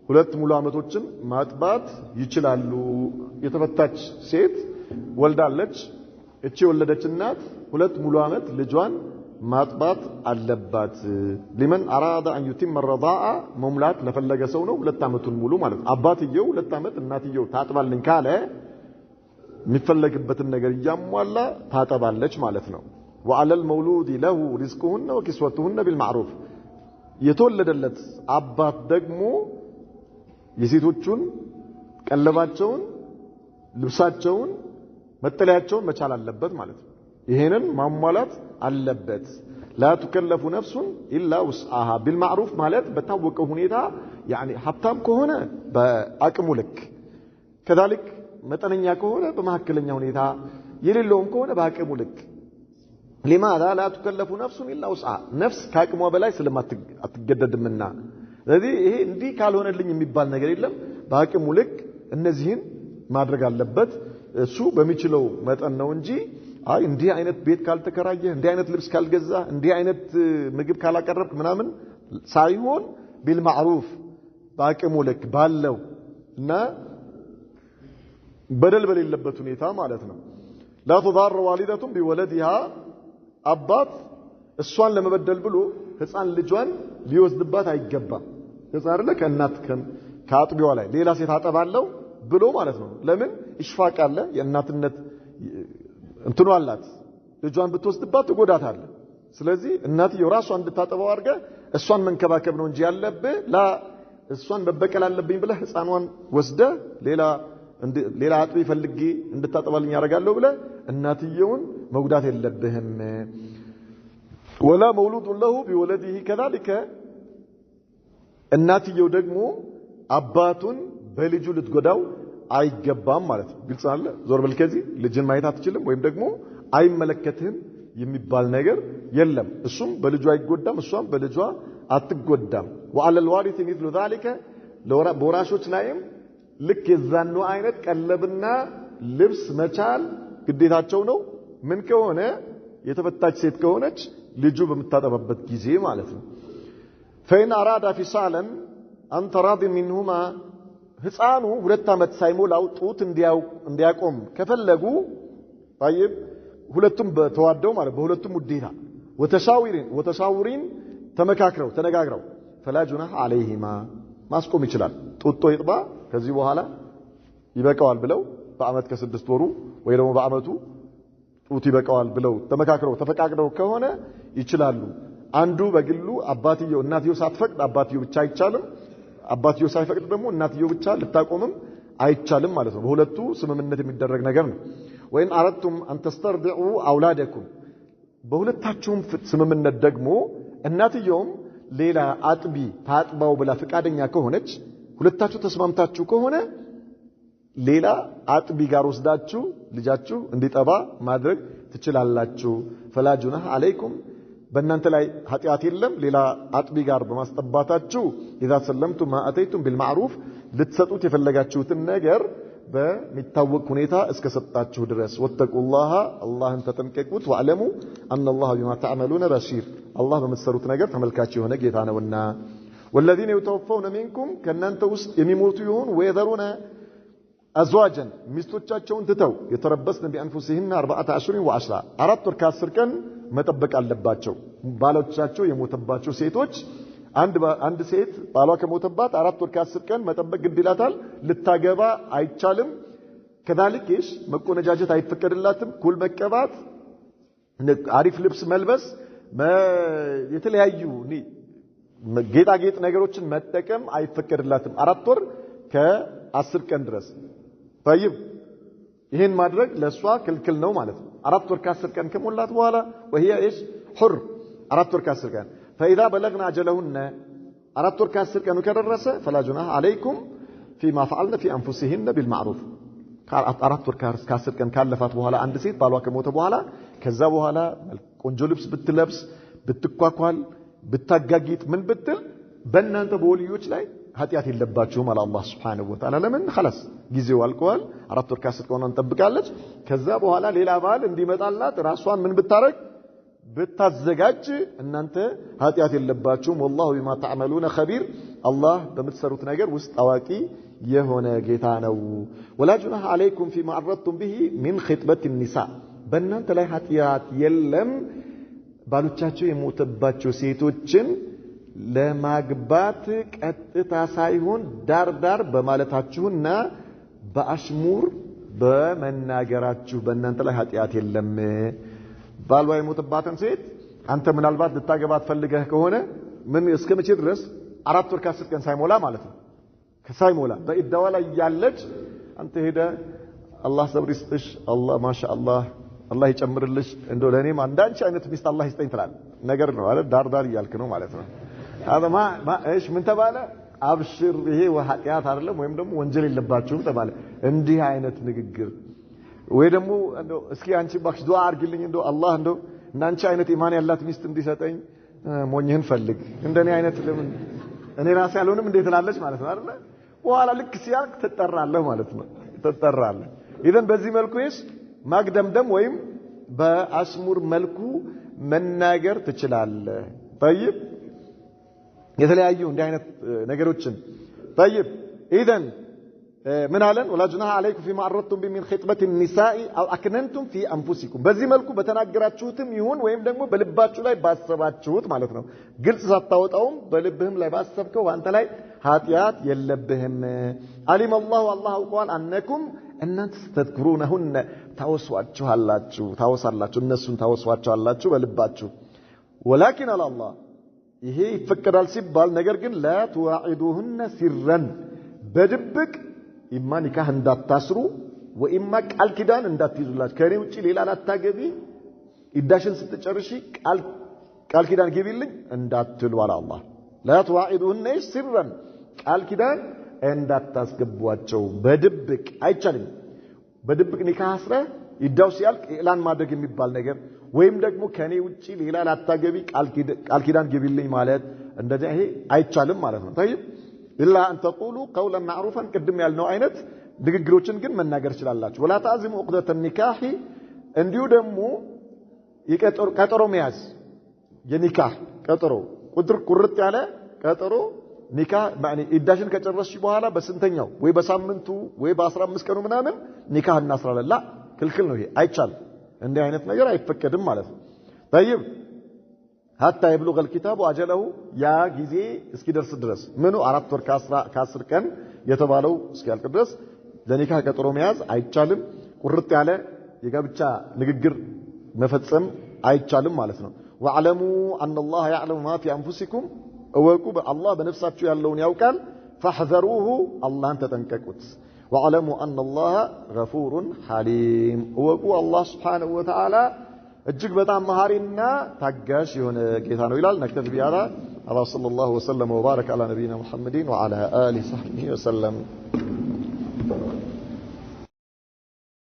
ሁለት ሙሉ አመቶችን ማጥባት ይችላሉ የተፈታች ሴት ወልዳለች እቺ ወለደች እናት ሁለት ሙሉ አመት ልጇን ማጥባት አለባት لمن اراد ان يتم الرضاعه መሙላት ለፈለገ ሰው ነው ሁለት አመቱን ሙሉ ማለት አባትየው ሁለት አመት እናትየው ታጥባልን ካለ የሚፈለግበትን ነገር ያሟላ ታጠባለች ማለት ነው وعلى المولود له رزقهن وكسوتهن بالمعروف የተወለደለት አባት ደግሞ የሴቶቹን ቀለባቸውን ልብሳቸውን መጠለያቸውን መቻል አለበት ማለት ነው ይሄንን ማሟላት አለበት لا تكلف نفس الا وسعها بالمعروف ማለት በታወቀው ሁኔታ يعني ሀብታም ከሆነ በአቅሙ ልክ كذلك መጠነኛ ከሆነ በመሐከለኛ ሁኔታ የሌለውም ከሆነ በአቅሙ ልክ لماذا لا تكلف نفس الا وسعها نفس ከአቅሟ በላይ ስለማትገደድምና ስለዚህ ይሄ እንዲህ ካልሆነልኝ የሚባል ነገር የለም በአቅሙ ልክ እነዚህን ማድረግ አለበት እሱ በሚችለው መጠን ነው እንጂ አይ እንዲህ አይነት ቤት ካልተከራየ እንዲህ አይነት ልብስ ካልገዛ እንዲህ አይነት ምግብ ካላቀረብክ ምናምን ሳይሆን بالمعروف በአቅሙ ልክ ባለው እና በደል በሌለበት ሁኔታ ማለት ነው لا تضار والدة بولدها አባት እሷን ለመበደል ብሎ ህፃን ልጇን ሊወስድባት አይገባም ህፃን ለከናት ከአጥቢዋ ላይ ሌላ ሴት አጠባለው ብሎ ማለት ነው ለምን ኢሽፋቅ አለ የእናትነት እንትኑ አላት ልጇን ብትወስድባት ትጎዳታለህ ስለዚህ እናትየው ራሷን እንድታጠባው አድርገ እሷን መንከባከብ ነው እንጂ ያለብህ ላ እሷን መበቀል አለብኝ ብለህ ህፃኗን ወስደ ሌላ አጥቢ ፈልጊ እንድታጠባልኝ ያረጋለሁ ብለህ እናትየውን መጉዳት የለብህም ولا مولود له بولده كذلك እናትየው ደግሞ አባቱን በልጁ ልትጎዳው አይገባም ማለት ነው ግልጽ አለ ዞር በልከዚህ ልጅን ማየት አትችልም ወይም ደግሞ አይመለከትህም የሚባል ነገር የለም እሱም በልጁ አይጎዳም እሷም በልጇ አትጎዳም وعلى الوارث مثل ذلك በወራሾች ላይም ልክ የዛኑ አይነት ቀለብና ልብስ መቻል ግዴታቸው ነው ምን ከሆነ የተፈታች ሴት ከሆነች ልጁ በመታጠበበት ጊዜ ማለት ነው فإن أراد فصالا أن تراض منهما ህፃኑ ሁለት አመት ሳይሞላው ጡት እንዲያቆም ከፈለጉ طيب ሁለቱም ተዋደው ማለት በሁለቱም ውዴታ ወተሻውሪን ተመካክረው ተነጋግረው فلا جناح عليهما ማስቆም ይችላል ጡጦ ይጥባ ከዚህ በኋላ ይበቃዋል ብለው በአመት ከ6 ወሩ ወይ ደግሞ በአመቱ ጡት ይበቃዋል ብለው ተመካክረው ተፈቃቅደው ከሆነ ይችላሉ አንዱ በግሉ አባትየው እናትየው ሳትፈቅድ አባትየው ብቻ አይቻልም አባትየው ሳይፈቅድ ደግሞ እናትየው ብቻ ልታቆምም አይቻልም ማለት ነው በሁለቱ ስምምነት የሚደረግ ነገር ነው ወይን አረቱም አን ተስተርዲዑ አውላደኩም በሁለታችሁም ስምምነት ደግሞ እናትየውም ሌላ አጥቢ ታጥባው ብላ ፍቃደኛ ከሆነች ሁለታችሁ ተስማምታችሁ ከሆነ ሌላ አጥቢ ጋር ወስዳችሁ ልጃችሁ እንዲጠባ ማድረግ ትችላላችሁ فلا جناح عليكم በእናንተ ላይ ኃጢአት የለም ሌላ አጥቢ ጋር በማስጠባታችሁ اذا سلمتم ما اتيتم بالمعروف ልትሰጡት የፈለጋችሁትን ነገር በሚታወቅ ሁኔታ እስከሰጣችሁ ድረስ ወተቁላህ አላህን ተጠንቀቁት ወአለሙ ان الله بما تعملون بصير الله በመሰሩት ነገር ተመልካች የሆነ ጌታ ነውና والذين يتوفون منكم ከናንተ ውስጥ የሚሞቱ ይሁን ወይዘሩና አዝዋጀን ሚስቶቻቸውን ትተው የተረበስን በአንፉሲህን 14 አሽሁር ወ10 4 ወር ከ10 ቀን መጠበቅ አለባቸው ባሎቻቸው የሞተባቸው ሴቶች አንድ ሴት ባሏ ከሞተባት 4 ወር ከ10 ቀን መጠበቅ ግድ ይላታል ልታገባ አይቻልም ከዳልክሽ መቆነጃጀት አይፈቀድላትም ኩል መቀባት አሪፍ ልብስ መልበስ የተለያዩ ጌጣጌጥ ነገሮችን መጠቀም አይፈቀድላትም 4 ወር ከ10 ቀን ድረስ طيب ይሄን ማድረግ ለሷ ክልክል ነው ማለት ነው 4 ወር ከ10 ቀን ከሞላት በኋላ وهي ايش حر 4 ወር ከ10 ቀን فاذا بلغنا اجلهن 4 ወር ከ10 ቀን ከደረሰ فلا جناح عليكم فيما فعلنا في انفسهن بالمعروف 4 ወር ከ10 ቀን ካለፋት በኋላ አንድ ሴት ባሏ ከሞተ በኋላ ከዛ በኋላ ቆንጆ ልብስ ብትለብስ ብትኳኳል ብታጋጊጥ ምን ብትል በእናንተ በወልዮች ላይ ኃጢአት የለባችሁም አለ አላህ Subhanahu Wa Ta'ala ለምን خلاص ጊዜው አልቋል 4 ወር ከ10 ቀን እንጠብቃለች ከዛ በኋላ ሌላ ባል እንዲመጣላት ራሷን ምን ብታረግ ብታዘጋጅ እናንተ ኃጢአት የለባችሁም والله بما تعملون خبير አላህ በምትሰሩት ነገር ውስጥ አዋቂ የሆነ ጌታ ነው ولا جناح عليكم فيما عرضتم به من خطبة النساء በእናንተ ላይ ኃጢአት የለም ባሎቻቸው የሞተባቸው ሴቶችን ለማግባት ቀጥታ ሳይሆን ዳር በማለታችሁና በአሽሙር በመናገራችሁ በእናንተ ላይ ኃጢአት የለም ባሏ የሞተባትን ሴት አንተ ምናልባት ልታገባት ፈልገህ ከሆነ ምን እስከመቼ ድረስ 4 ወር ከ10 ቀን ሳይሞላ ማለት ነው ከሳይሞላ በኢዳዋ ላይ ያለች አንተ ሄደ አላህ ሰብር ይስጥሽ አላህ ማሻአላህ አላህ ይጨምርልሽ እንደው ለኔም አንዳንቺ አይነት ሚስት አላህ ይስጠኝ ትላል ነገር ነው አይደል ዳር ይያልክ ነው ማለት ነው هذا ما ايش من ተባለ አብሽር ይሄ ወኃጢአት አይደለም ወይም ደግሞ ወንጀል የለባችሁም ተባለ እንዲህ አይነት ንግግር ወይ ደግሞ እንደው እስኪ አንቺ ባክሽ ዱዓ አርግልኝ እንደው አላህ እንደው እናንቺ አይነት ኢማን ያላት ሚስት እንዲሰጠኝ ሞኝህን ፈልግ እንደኔ አይነት ለምን እኔ ራሴ ያልሆንም እንዴት ትላለች ማለት ነው አይደል በኋላ ልክ ሲያልቅ ተጠራለህ ማለት ነው ተጠራለህ ኢዘን በዚህ መልኩ እሺ ማግደምደም ወይም በአሽሙር መልኩ መናገር ትችላለህ طيب የተለያዩ እንዲህ አይነት ነገሮችን طيب اذا من علن ولا جناح عليكم فيما عرضتم به من خطبة النساء او اكننتم في انفسكم በዚህ መልኩ በተናገራችሁትም ይሁን ወይም ደግሞ በልባችሁ ላይ ባሰባችሁት ማለት ነው ግልጽ ሳታወጣውም በልብህም ላይ ባሰብከው አንተ ላይ ኃጢአት የለብህም علم الله الله قال انكم እናንተ ተذكرونهن ታወሳላችሁ እነሱን ታወሷቸዋላችሁ በልባችሁ ولكن على الله ይሄ ይፈቀዳል ሲባል ነገር ግን لا تواعدوهن سرا በድብቅ ኢማ ኒካህ እንዳታስሩ ወኢማ ቃል ኪዳን እንዳትይዙላችሁ ከኔ ውጪ ሌላ ላታገቢ ኢዳሽን ስትጨርሺ ቃል ኪዳን ገቢልኝ እንዳትሉ አለ አላህ لا تواعدوهن سرا ቃል ኪዳን እንዳታስገቧቸው በድብቅ አይቻልም በድብቅ ኒካህ አስረ ይዳው ሲያልቅ ኢላን ማድረግ የሚባል ነገር ወይም ደግሞ ከኔ ውጪ ሌላ ላታገቢ ቃል ኪዳን ገቢልኝ ማለት እንደዚህ ይሄ አይቻልም ማለት ነው طيب الا ان تقولوا قولا معروفا قدم ያልነው አይነት ንግግሮችን ግን መናገር ይችላልላችሁ ولا تعزموا عقدة النكاح እንዲሁ ደግሞ ቀጠሮ መያዝ የኒካህ ቀጠሮ ቁርጥ ያለ ቀጠሮ ኒካህ ማለት ኢዳሽን ከጨረስሽ በኋላ በስንተኛው ወይ በሳምንቱ ወይ በ15 ቀኑ ምናምን ኒካህ እናስራለን ላ ክልክል ነው ይሄ አይቻልም እንዲህ አይነት ነገር አይፈቀድም ማለት ነው። طيب حتى يبلغ الكتاب اجله ያ ጊዜ እስኪደርስ ድረስ ምኑ 4 ወር ከ10 ቀን የተባለው እስኪያልቅ ድረስ ለኒካህ ቀጠሮ መያዝ አይቻልም። ቁርጥ ያለ የጋብቻ ንግግር መፈጸም አይቻልም ማለት ነው። ወعلموا ان الله يعلم ما في انفسكم እወቁ በአላህ በነፍሳችሁ ያለውን ያውቃል። فاحذروه አላህን ተጠንቀቁት። وعلموا ان الله غفور حليم እወቁ አላህ Subhanahu Wa Ta'ala እጅግ በጣም መሐሪና ታጋሽ የሆነ ጌታ ነው ይላል። ነክተፍ ቢያራ الله صلى الله وسلم وبارك على نبينا محمد وعلى آله وصحبه وسلم